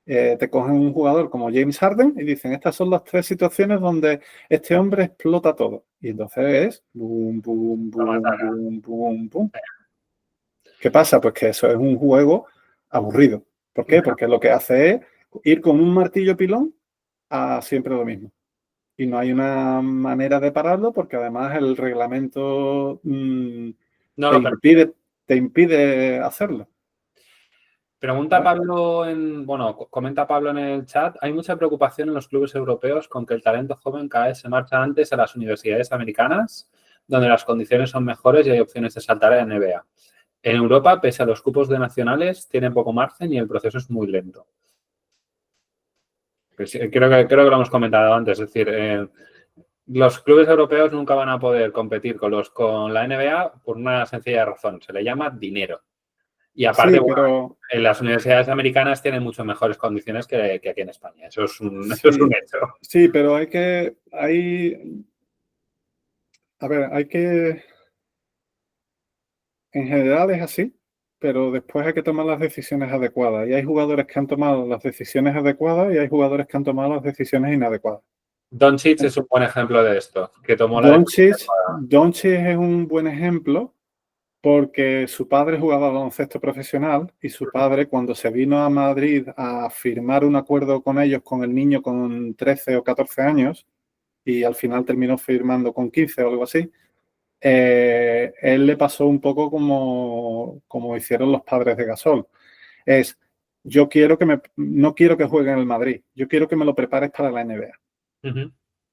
Speaker 1: Te cogen un jugador como James Harden y dicen, estas son las 3 situaciones donde este hombre explota todo. Y entonces es boom, boom, boom, boom, boom, boom. ¿Qué pasa? Pues que eso es un juego aburrido. ¿Por qué? Porque lo que hace es ir con un martillo pilón a siempre lo mismo. Y no hay una manera de pararlo porque además el reglamento
Speaker 2: No lo permite.
Speaker 1: te impide hacerlo.
Speaker 2: Pregunta Pablo comenta Pablo en el chat, hay mucha preocupación en los clubes europeos con que el talento joven cada vez se marcha antes a las universidades americanas, donde las condiciones son mejores y hay opciones de saltar a la NBA. En Europa, pese a los cupos de nacionales, tienen poco margen y el proceso es muy lento. Pues, creo que lo hemos comentado antes, es decir, los clubes europeos nunca van a poder competir con la NBA por una sencilla razón, se le llama dinero. Y aparte,
Speaker 1: Sí, pero
Speaker 2: en las universidades americanas tienen mucho mejores condiciones que aquí en España. Eso es un hecho.
Speaker 1: Sí, pero hay que en general es así, pero después hay que tomar las decisiones adecuadas. Y hay jugadores que han tomado las decisiones adecuadas y hay jugadores que han tomado las decisiones inadecuadas.
Speaker 2: Doncic es un buen ejemplo de esto, que tomó la decisión
Speaker 1: Doncic es un buen ejemplo porque su padre jugaba baloncesto profesional y su padre, cuando se vino a Madrid a firmar un acuerdo con ellos, con el niño con 13 o 14 años, y al final terminó firmando con 15 o algo así, él le pasó un poco como hicieron los padres de Gasol. Es, no quiero que juegue en el Madrid, yo quiero que me lo prepares para la NBA.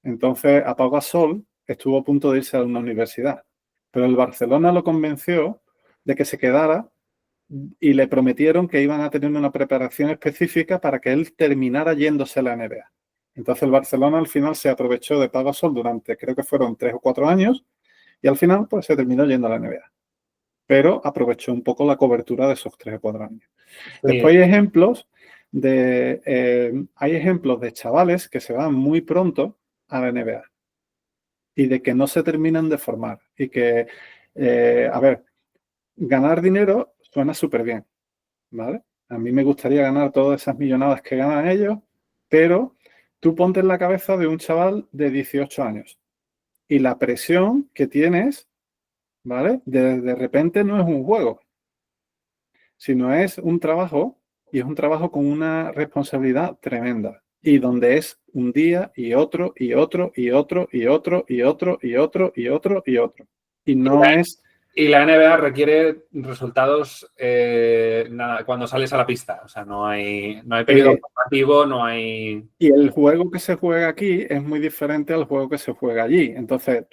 Speaker 1: Entonces, a Pau Gasol estuvo a punto de irse a una universidad, pero el Barcelona lo convenció de que se quedara y le prometieron que iban a tener una preparación específica para que él terminara yéndose a la NBA. Entonces el Barcelona al final se aprovechó de Pau Gasol durante, creo que fueron 3 o 4 años, y al final pues se terminó yendo a la NBA. Pero aprovechó un poco la cobertura de esos 3 o 4 años. Sí. Después hay ejemplos de chavales que se van muy pronto a la NBA y de que no se terminan de formar y que, ganar dinero suena súper bien, ¿vale? A mí me gustaría ganar todas esas millonadas que ganan ellos, pero tú ponte en la cabeza de un chaval de 18 años y la presión que tienes, ¿vale? De repente no es un juego, sino es un trabajo y es un trabajo con una responsabilidad tremenda y donde es un día y otro y otro y otro y otro y otro y otro y otro y otro. Y no es...
Speaker 2: Y la NBA requiere resultados cuando sales a la pista. O sea, no hay periodo formativo, no hay...
Speaker 1: Y el juego que se juega aquí es muy diferente al juego que se juega allí. Entonces,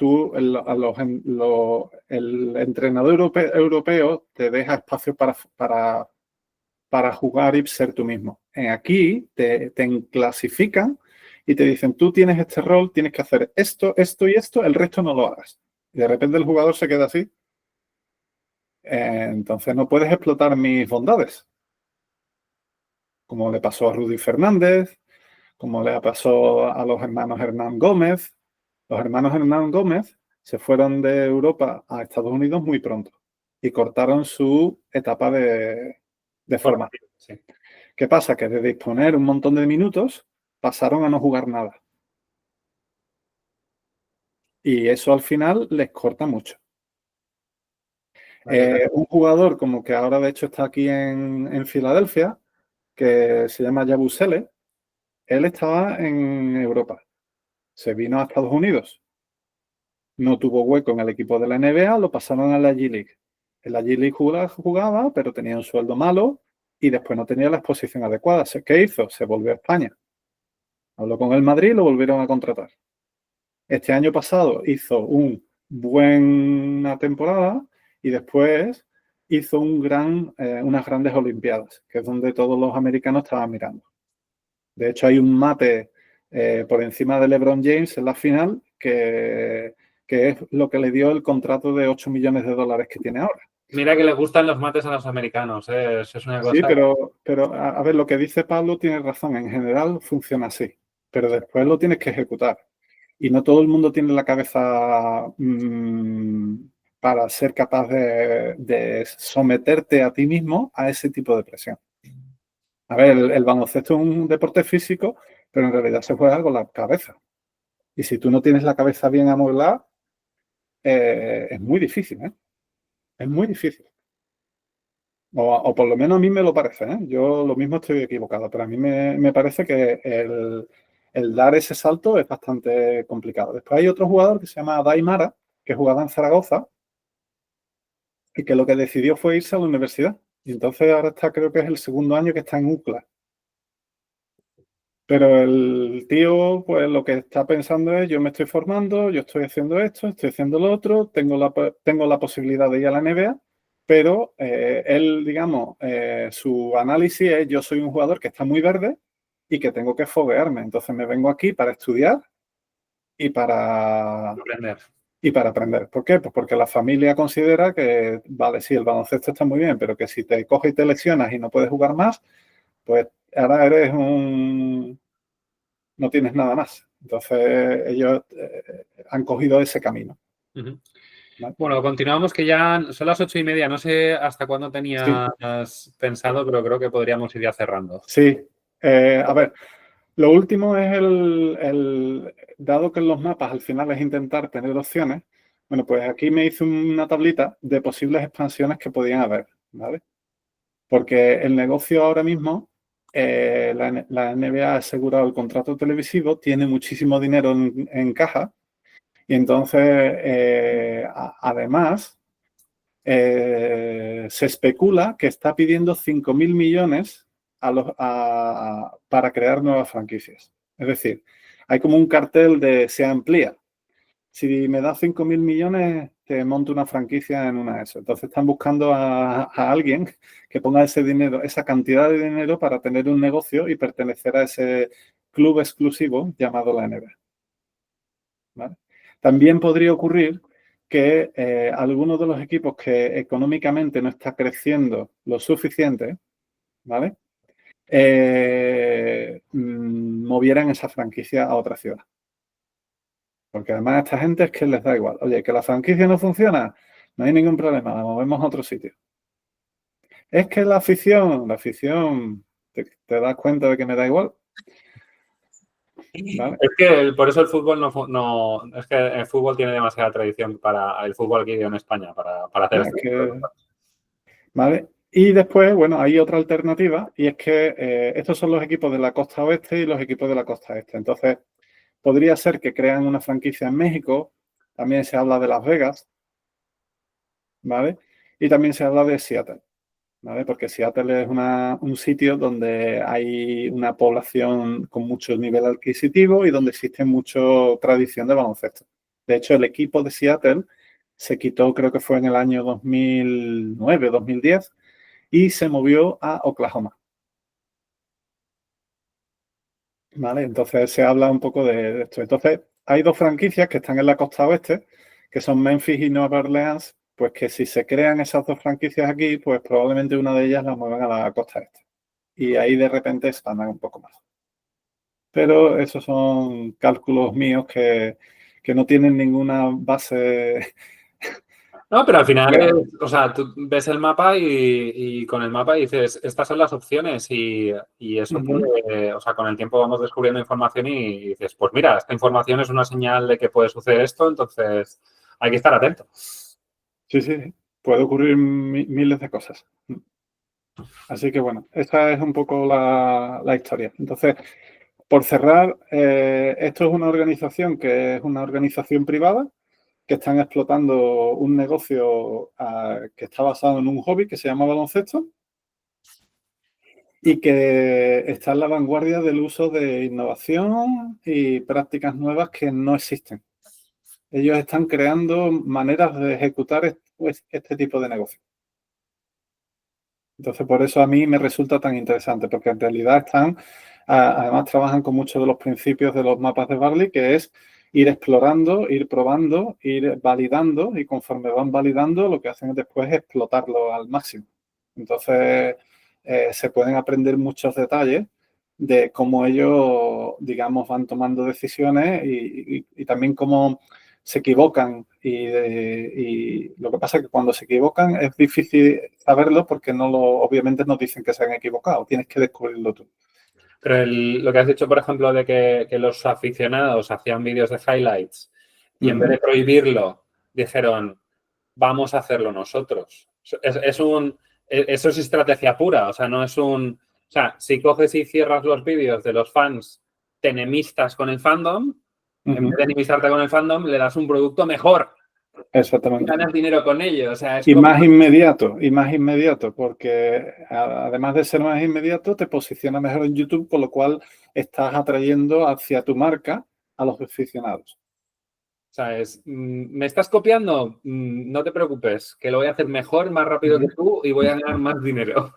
Speaker 1: el entrenador europeo te deja espacio para para jugar y ser tú mismo. Aquí te clasifican y te dicen, tú tienes este rol, tienes que hacer esto, esto y esto, el resto no lo hagas. Y de repente el jugador se queda así. Entonces no puedes explotar mis bondades. Como le pasó a Rudy Fernández, como le pasó a los hermanos Hernán Gómez. Los hermanos Hernán Gómez se fueron de Europa a Estados Unidos muy pronto y cortaron su etapa de formación.
Speaker 2: Sí.
Speaker 1: ¿Qué pasa? Que de disponer un montón de minutos pasaron a no jugar nada. Y eso al final les corta mucho. Un jugador como que ahora de hecho está aquí en Filadelfia, que se llama Yabusele, él estaba en Europa. Se vino a Estados Unidos. No tuvo hueco en el equipo de la NBA, lo pasaron a la G-League. En la G-League jugaba, pero tenía un sueldo malo y después no tenía la exposición adecuada. ¿Qué hizo? Se volvió a España. Habló con el Madrid y lo volvieron a contratar. Este año pasado hizo una buena temporada y después hizo unas grandes Olimpiadas, que es donde todos los americanos estaban mirando. De hecho, hay un mate por encima de LeBron James en la final que es lo que le dio el contrato de 8 millones de dólares que tiene ahora.
Speaker 2: Mira que le gustan los mates a los americanos, ¿eh? Eso es una cosa...
Speaker 1: Sí, pero a ver, lo que dice Pablo tiene razón. En general funciona así, pero después lo tienes que ejecutar. Y no todo el mundo tiene la cabeza para ser capaz de someterte a ti mismo a ese tipo de presión. A ver, el baloncesto es un deporte físico, pero en realidad se juega con la cabeza. Y si tú no tienes la cabeza bien amueblada, es muy difícil, ¿eh? Es muy difícil. O por lo menos a mí me lo parece, ¿eh? Yo lo mismo estoy equivocado, pero a mí me parece que el dar ese salto es bastante complicado. Después hay otro jugador que se llama Daimara, que jugaba en Zaragoza y que lo que decidió fue irse a la universidad. Y entonces ahora creo que es el segundo año que está en UCLA. Pero el tío, pues lo que está pensando es, yo me estoy formando, yo estoy haciendo esto, estoy haciendo lo otro, tengo la posibilidad de ir a la NBA, pero él, digamos, su análisis es, yo soy un jugador que está muy verde y que tengo que foguearme. Entonces me vengo aquí para estudiar y
Speaker 2: Aprender.
Speaker 1: para aprender. ¿Por qué? Pues porque la familia considera que, vale, sí, el baloncesto está muy bien, pero que si te coges y te lesionas y no puedes jugar más, pues ahora no tienes nada más. Entonces ellos han cogido ese camino.
Speaker 2: Uh-huh.
Speaker 1: ¿Vale?
Speaker 2: Bueno, continuamos que ya son las 8:30. No sé hasta cuándo tenías pensado, pero creo que podríamos ir ya cerrando.
Speaker 1: Sí. A ver, lo último es dado que en los mapas al final es intentar tener opciones, bueno, pues aquí me hice una tablita de posibles expansiones que podían haber, ¿vale? Porque el negocio ahora mismo, la NBA ha asegurado el contrato televisivo, tiene muchísimo dinero en caja y entonces, además, se especula que está pidiendo 5.000 millones para crear nuevas franquicias. Es decir, hay como un cartel de se amplía. Si me das 5.000 millones, te monto una franquicia en una de esas. Entonces están buscando a alguien que ponga ese dinero, esa cantidad de dinero para tener un negocio y pertenecer a ese club exclusivo llamado la NBA. ¿Vale? También podría ocurrir que algunos de los equipos que económicamente no está creciendo lo suficiente, ¿vale? Movieran esa franquicia a otra ciudad. Porque además a esta gente es que les da igual. Oye, que la franquicia no funciona, no hay ningún problema, la movemos a otro sitio. Es que la afición, te das cuenta de que me da igual. ¿Vale?
Speaker 2: Es que por eso el fútbol es que el fútbol tiene demasiada tradición para el fútbol aquí en España, para hacer esto.
Speaker 1: ¿Vale? Y después, bueno, hay otra alternativa y es que estos son los equipos de la costa oeste y los equipos de la costa este. Entonces, podría ser que crean una franquicia en México, también se habla de Las Vegas, ¿vale? Y también se habla de Seattle, ¿vale? Porque Seattle es un sitio donde hay una población con mucho nivel adquisitivo y donde existe mucha tradición de baloncesto. De hecho, el equipo de Seattle se quitó, creo que fue en el año 2009, 2010, y se movió a Oklahoma. ¿Vale? Entonces se habla un poco de esto. Entonces hay dos franquicias que están en la costa oeste, que son Memphis y Nueva Orleans, pues que si se crean esas dos franquicias aquí, pues probablemente una de ellas la muevan a la costa este. Y ahí de repente expandan un poco más. Pero esos son cálculos míos que no tienen ninguna base.
Speaker 2: No, pero al final, o sea, tú ves el mapa y con el mapa dices, estas son las opciones y eso puede, o sea, con el tiempo vamos descubriendo información y dices, pues mira, esta información es una señal de que puede suceder esto, entonces hay que estar atento.
Speaker 1: Sí, sí, puede ocurrir miles de cosas. Así que bueno, esta es un poco la historia. Entonces, por cerrar, esto es una organización que es una organización privada que están explotando un negocio que está basado en un hobby que se llama baloncesto y que está en la vanguardia del uso de innovación y prácticas nuevas que no existen. Ellos están creando maneras de ejecutar este tipo de negocio. Entonces, por eso a mí me resulta tan interesante, porque en realidad además trabajan con muchos de los principios de los mapas de Barley, que es ir explorando, ir probando, ir validando, y conforme van validando, lo que hacen después es explotarlo al máximo. Entonces, se pueden aprender muchos detalles de cómo ellos, digamos, van tomando decisiones y también cómo se equivocan y lo que pasa es que cuando se equivocan es difícil saberlo porque obviamente nos dicen que se han equivocado, tienes que descubrirlo tú.
Speaker 2: Pero lo que has dicho, por ejemplo, de que los aficionados hacían vídeos de highlights y en vez de prohibirlo, dijeron, vamos a hacerlo nosotros. Eso es estrategia pura, o sea, no es un... O sea, si coges y cierras los vídeos de los fans, te enemistas con el fandom, en vez de enemistarte con el fandom, le das un producto mejor.
Speaker 1: Exactamente.
Speaker 2: Ganas dinero con ello. O sea, es
Speaker 1: y más inmediato, porque además de ser más inmediato, te posiciona mejor en YouTube, con lo cual estás atrayendo hacia tu marca a los aficionados.
Speaker 2: O sea, ¿me estás copiando? No te preocupes, que lo voy a hacer mejor, más rápido que tú y voy a ganar más dinero.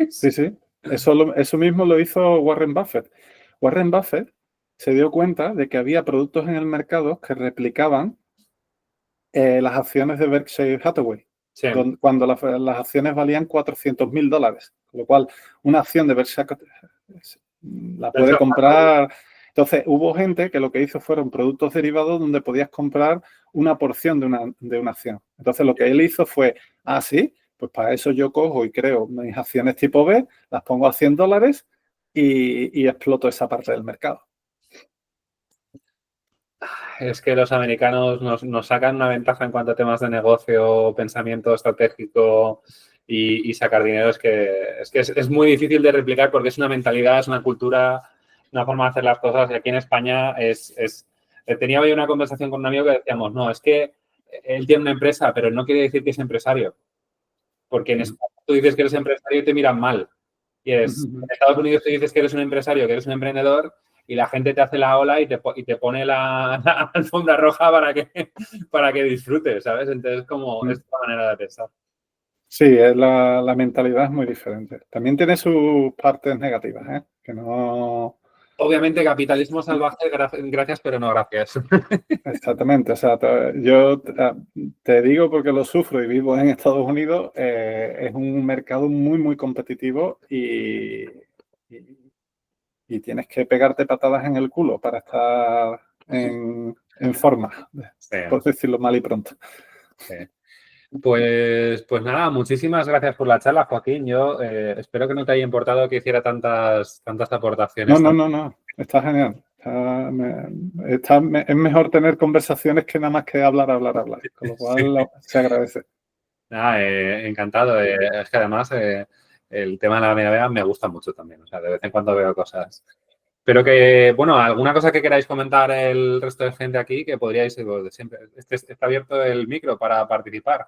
Speaker 1: Sí, sí. Eso mismo lo hizo Warren Buffett. Warren Buffett se dio cuenta de que había productos en el mercado que replicaban las acciones de Berkshire Hathaway,
Speaker 2: Sí.
Speaker 1: cuando las acciones valían $400.000, con lo cual una acción de Berkshire la puede comprar. Entonces, hubo gente que lo que hizo fueron productos derivados donde podías comprar una porción de una acción. Entonces, lo que él hizo fue, sí, pues para eso yo cojo y creo mis acciones tipo B, las pongo a $100 y exploto esa parte del mercado.
Speaker 2: Es que los americanos nos sacan una ventaja en cuanto a temas de negocio, pensamiento estratégico y sacar dinero. Es muy difícil de replicar porque es una mentalidad, es una cultura, una forma de hacer las cosas. Y aquí en España tenía hoy una conversación con un amigo que decíamos, no, es que él tiene una empresa, pero no quiere decir que es empresario. Porque en España tú dices que eres empresario y te miran mal. En Estados Unidos tú dices que eres un empresario, que eres un emprendedor y la gente te hace la ola y te pone la alfombra roja para que disfrutes, ¿sabes? Entonces, es otra manera de pensar.
Speaker 1: Sí, la mentalidad es muy diferente. También tiene sus partes negativas, ¿eh? Que no...
Speaker 2: Obviamente, capitalismo salvaje, gracias, pero no gracias.
Speaker 1: Exactamente. O sea, yo te digo porque lo sufro y vivo en Estados Unidos, es un mercado muy, muy competitivo y tienes que pegarte patadas en el culo para estar en forma,
Speaker 2: Sí.
Speaker 1: por decirlo mal y pronto.
Speaker 2: Sí. Pues nada, muchísimas gracias por la charla, Joaquín. Yo espero que no te haya importado que hiciera tantas aportaciones.
Speaker 1: No. Está genial. Es mejor tener conversaciones que nada más que hablar. Con lo cual se agradece.
Speaker 2: Nada, encantado. Es que además el tema de la NBA me gusta mucho también. O sea, de vez en cuando veo cosas. Pero que, bueno, alguna cosa que queráis comentar el resto de gente aquí, que podríais, de siempre. Está abierto el micro para participar.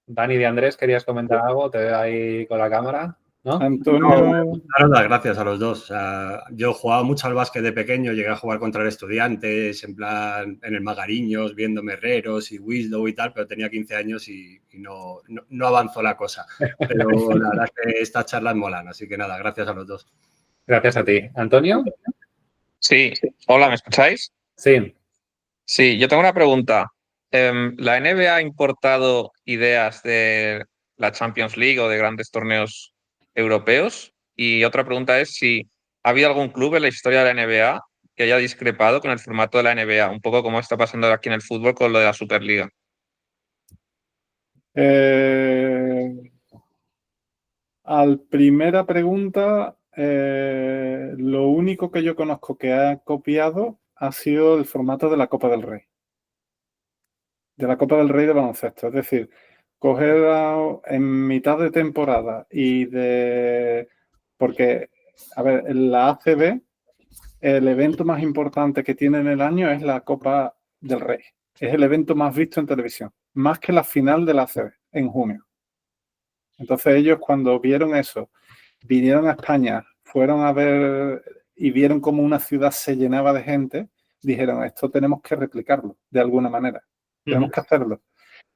Speaker 2: Dani de Andrés, ¿querías comentar algo? Te veo ahí con la cámara. ¿no?
Speaker 1: Antonio,
Speaker 3: Daros las gracias a los dos. O sea, yo jugaba mucho al básquet de pequeño, llegué a jugar contra el Estudiantes, en plan, en el Magariños, viendo Merreros y Wislow y tal, pero tenía 15 años y no avanzó la cosa. Pero la verdad es que estas charlas molan, así que nada, gracias a los dos.
Speaker 2: Gracias a ti. ¿Antonio?
Speaker 4: Sí, hola, ¿me escucháis?
Speaker 2: Sí.
Speaker 4: Sí, yo tengo una pregunta. ¿La NBA ha importado ideas de la Champions League o de grandes torneos europeos? Y otra pregunta es si ha habido algún club en la historia de la NBA que haya discrepado con el formato de la NBA, un poco como está pasando aquí en el fútbol con lo de la Superliga.
Speaker 1: al primera pregunta, lo único que yo conozco que ha copiado ha sido el formato de la Copa del Rey. De la Copa del Rey de baloncesto. Es decir, coger en mitad de temporada y de... Porque, a ver, en la ACB, el evento más importante que tiene en el año es la Copa del Rey. Es el evento más visto en televisión, más que la final de la ACB en junio. Entonces ellos cuando vieron eso, vinieron a España, fueron a ver y vieron cómo una ciudad se llenaba de gente, dijeron, esto tenemos que replicarlo de alguna manera, tenemos que hacerlo.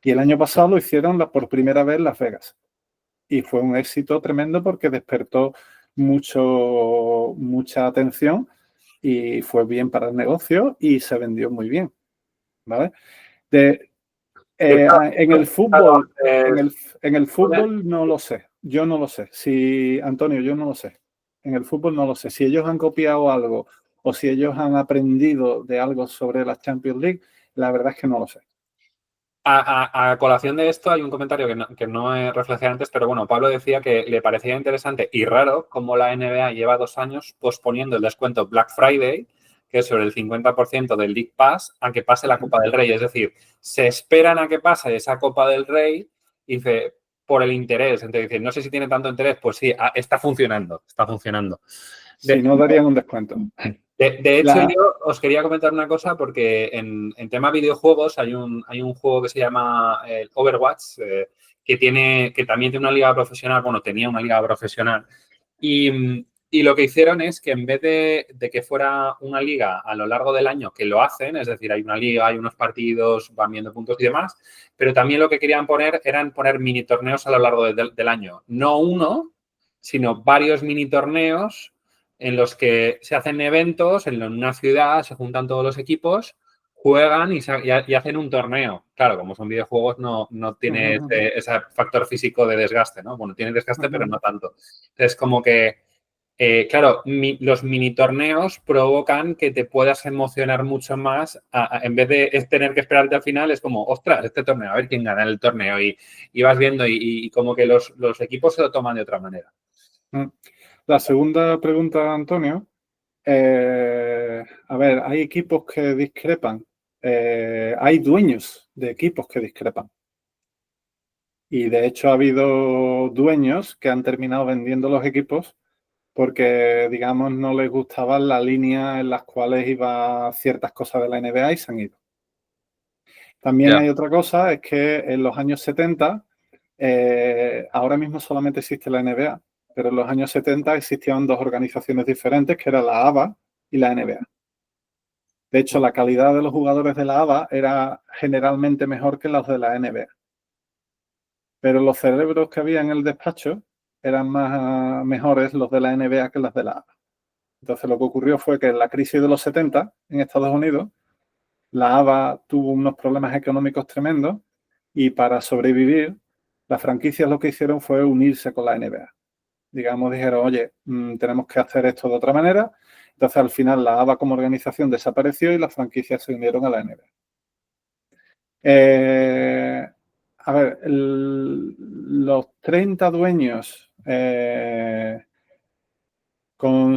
Speaker 1: Y el año pasado lo hicieron por primera vez en Las Vegas. Y fue un éxito tremendo porque despertó mucha atención y fue bien para el negocio y se vendió muy bien. ¿Vale? En el fútbol, en el fútbol no lo sé. Yo no lo sé. Si, Antonio, yo no lo sé. En el fútbol no lo sé. Si ellos han copiado algo o si ellos han aprendido de algo sobre la Champions League, la verdad es que no lo sé.
Speaker 2: A colación de esto hay un comentario que no he reflejado antes, pero bueno, Pablo decía que le parecía interesante y raro cómo la NBA lleva 2 años posponiendo el descuento Black Friday, que es sobre el 50% del League Pass, a que pase la Copa del Rey. Es decir, se esperan a que pase esa Copa del Rey y dice, por el interés. Entonces dice, no sé si tiene tanto interés, pues sí, está funcionando, está funcionando.
Speaker 1: Si no, darían un descuento.
Speaker 2: De hecho, yo os quería comentar una cosa porque en tema videojuegos hay un juego que se llama Overwatch, que también tiene una liga profesional, bueno, tenía una liga profesional. Y lo que hicieron es que en vez de que fuera una liga a lo largo del año, que lo hacen, es decir, hay una liga, hay unos partidos, van viendo puntos y demás, pero también lo que querían poner eran poner mini torneos a lo largo del año. No uno, sino varios mini torneos en los que se hacen eventos en una ciudad, se juntan todos los equipos, juegan y hacen un torneo. Claro, como son videojuegos, no tiene ese factor físico de desgaste, ¿no? Bueno, tiene desgaste, pero no tanto. Entonces, como que, claro, los mini torneos provocan que te puedas emocionar mucho más. En vez de tener que esperarte al final, es como, ostras, este torneo, a ver quién gana el torneo. Y vas viendo y como que los equipos se lo toman de otra manera.
Speaker 1: La segunda pregunta, Antonio. A ver, hay equipos que discrepan. Hay dueños de equipos que discrepan. Y de hecho ha habido dueños que han terminado vendiendo los equipos porque, digamos, no les gustaba la línea en las cuales iba ciertas cosas de la NBA y se han ido. También hay otra cosa, es que en los años 70, ahora mismo solamente existe la NBA, pero en los años 70 existían 2 organizaciones diferentes, que eran la ABA y la NBA. De hecho, la calidad de los jugadores de la ABA era generalmente mejor que los de la NBA. Pero los cerebros que había en el despacho eran mejores los de la NBA que los de la ABA. Entonces, lo que ocurrió fue que en la crisis de los 70 en Estados Unidos, la ABA tuvo unos problemas económicos tremendos y para sobrevivir, las franquicias lo que hicieron fue unirse con la NBA. Digamos, dijeron, oye, tenemos que hacer esto de otra manera. Entonces, al final, la ABA como organización desapareció y las franquicias se unieron a la NBA. A ver, los 30 dueños con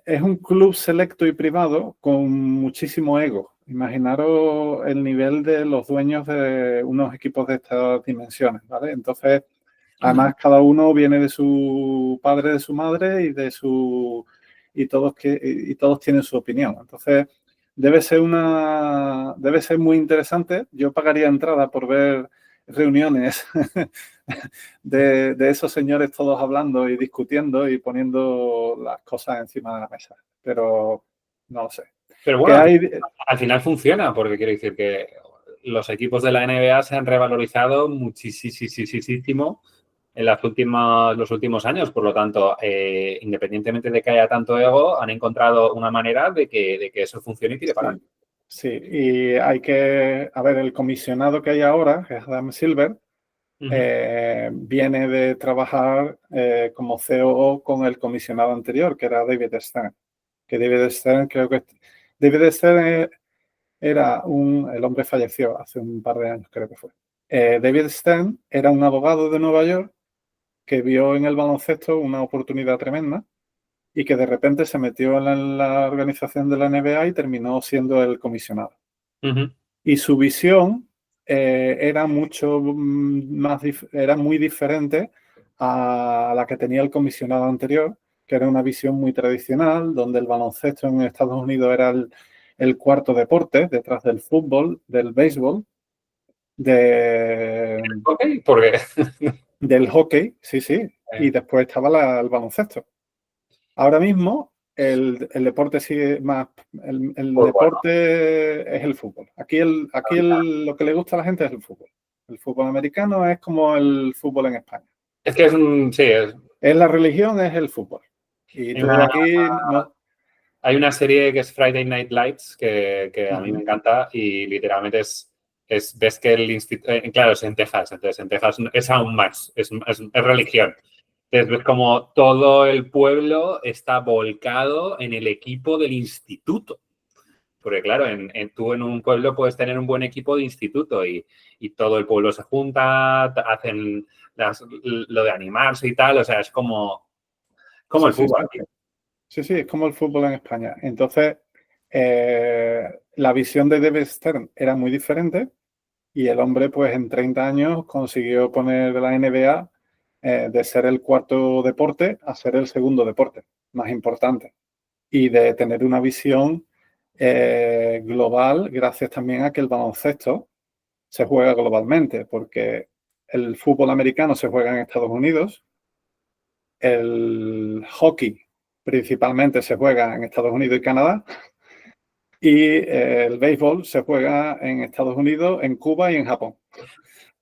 Speaker 1: es un club selecto y privado con muchísimo ego. Imaginaros el nivel de los dueños de unos equipos de estas dimensiones, ¿vale? Entonces, además, cada uno viene de su padre, de su madre y todos tienen su opinión. Entonces, debe ser muy interesante. Yo pagaría entrada por ver reuniones de esos señores todos hablando y discutiendo y poniendo las cosas encima de la mesa. Pero no lo sé.
Speaker 2: Pero
Speaker 1: Que
Speaker 2: bueno,
Speaker 1: hay,
Speaker 2: al final funciona, porque quiero decir que los equipos de la NBA se han revalorizado muchísimo en los últimos años. Por lo tanto, independientemente de que haya tanto ego, han encontrado una manera de que eso funcione y tire para adelante.
Speaker 1: Sí, y hay que, a ver, el comisionado que hay ahora, que es Adam Silver, viene de trabajar como COO con el comisionado anterior, que era David Stern. Que David Stern, creo que David Stern era el hombre falleció hace un par de años, creo que fue. David Stern era un abogado de Nueva York que vio en el baloncesto una oportunidad tremenda y que de repente se metió en la organización de la NBA y terminó siendo el comisionado. Y su visión era mucho más, era muy diferente a la que tenía el comisionado anterior, que era una visión muy tradicional, donde el baloncesto en Estados Unidos era el cuarto deporte, detrás del fútbol, del béisbol, del hockey, sí, y después estaba el baloncesto. Ahora mismo el deporte sigue más, el deporte es el fútbol. Aquí lo que le gusta a la gente es el fútbol. El fútbol americano es como el fútbol en España.
Speaker 2: Es que
Speaker 1: Es la religión, es el fútbol. Y tú aquí no.
Speaker 2: Hay una serie que es Friday Night Lights que a mí me encanta y literalmente ves que el instituto, claro, es en Texas, entonces en Texas es aún más, es religión. Entonces ves como todo el pueblo está volcado en el equipo del instituto. Porque claro, tú en un pueblo puedes tener un buen equipo de instituto y todo el pueblo se junta, hacen lo de animarse y tal, o sea, es como el fútbol aquí.
Speaker 1: Sí, es como el fútbol en España. Entonces, la visión de David Stern era muy diferente y el hombre, pues en 30 años consiguió poner la NBA de ser el cuarto deporte a ser el segundo deporte más importante y de tener una visión global gracias también a que el baloncesto se juega globalmente, porque el fútbol americano se juega en Estados Unidos, el hockey principalmente se juega en Estados Unidos y Canadá, y el béisbol se juega en Estados Unidos, en Cuba y en Japón.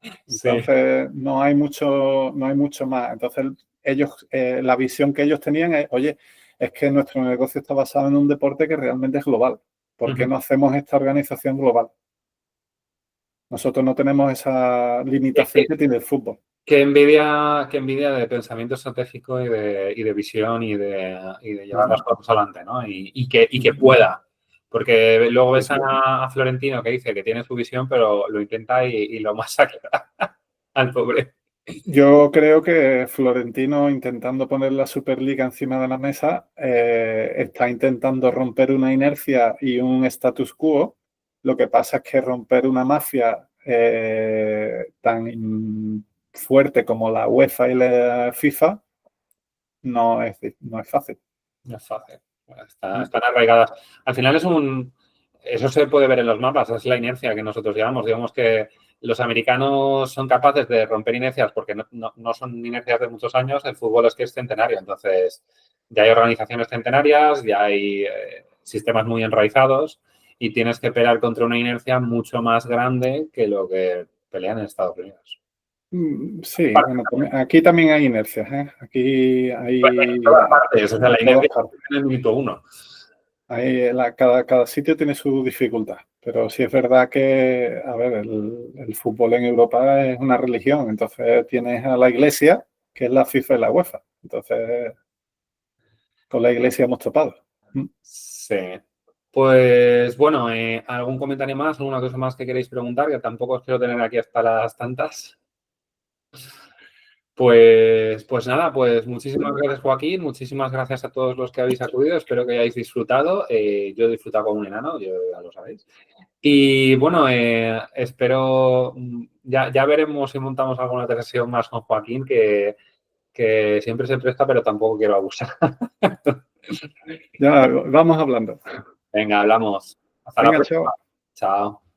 Speaker 1: Entonces no hay mucho más. Entonces ellos, la visión que ellos tenían es, oye, es que nuestro negocio está basado en un deporte que realmente es global. ¿Por qué no hacemos esta organización global? Nosotros no tenemos esa limitación que tiene el fútbol.
Speaker 2: Qué envidia de pensamiento estratégico y de visión y de llevar las cosas adelante, ¿no? Y que pueda. Porque luego ves a Florentino que dice que tiene su visión, pero lo intenta y lo masacra al pobre.
Speaker 1: Yo creo que Florentino, intentando poner la Superliga encima de la mesa, está intentando romper una inercia y un status quo. Lo que pasa es que romper una mafia tan fuerte como la UEFA y la FIFA no es fácil.
Speaker 2: No es fácil. Están arraigadas. Al final eso se puede ver en los mapas, es la inercia que nosotros llevamos. Digamos que los americanos son capaces de romper inercias porque no son inercias de muchos años. El fútbol es que es centenario. Entonces, ya hay organizaciones centenarias, ya hay sistemas muy enraizados y tienes que pelear contra una inercia mucho más grande que lo que pelean en Estados Unidos.
Speaker 1: Sí, bueno, aquí también hay inercias, ¿eh? Aquí hay...
Speaker 2: En todas partes, o sea, la inercia en el minuto uno.
Speaker 1: Cada sitio tiene su dificultad, pero sí es verdad que, a ver, el fútbol en Europa es una religión, entonces tienes a la Iglesia, que es la FIFA y la UEFA, entonces con la Iglesia hemos topado.
Speaker 2: Sí. Pues bueno, ¿algún comentario más, alguna cosa más que queréis preguntar? Que tampoco os quiero tener aquí hasta las tantas. Pues nada, pues muchísimas gracias, Joaquín, muchísimas gracias a todos los que habéis acudido, espero que hayáis disfrutado. Yo he disfrutado como un enano, ya lo sabéis. Y bueno, espero, ya veremos si montamos alguna otra sesión más con Joaquín, que siempre se presta, pero tampoco quiero abusar.
Speaker 1: Ya, vamos hablando.
Speaker 2: Venga, hablamos. Hasta la próxima.
Speaker 1: Chao.
Speaker 2: Chao.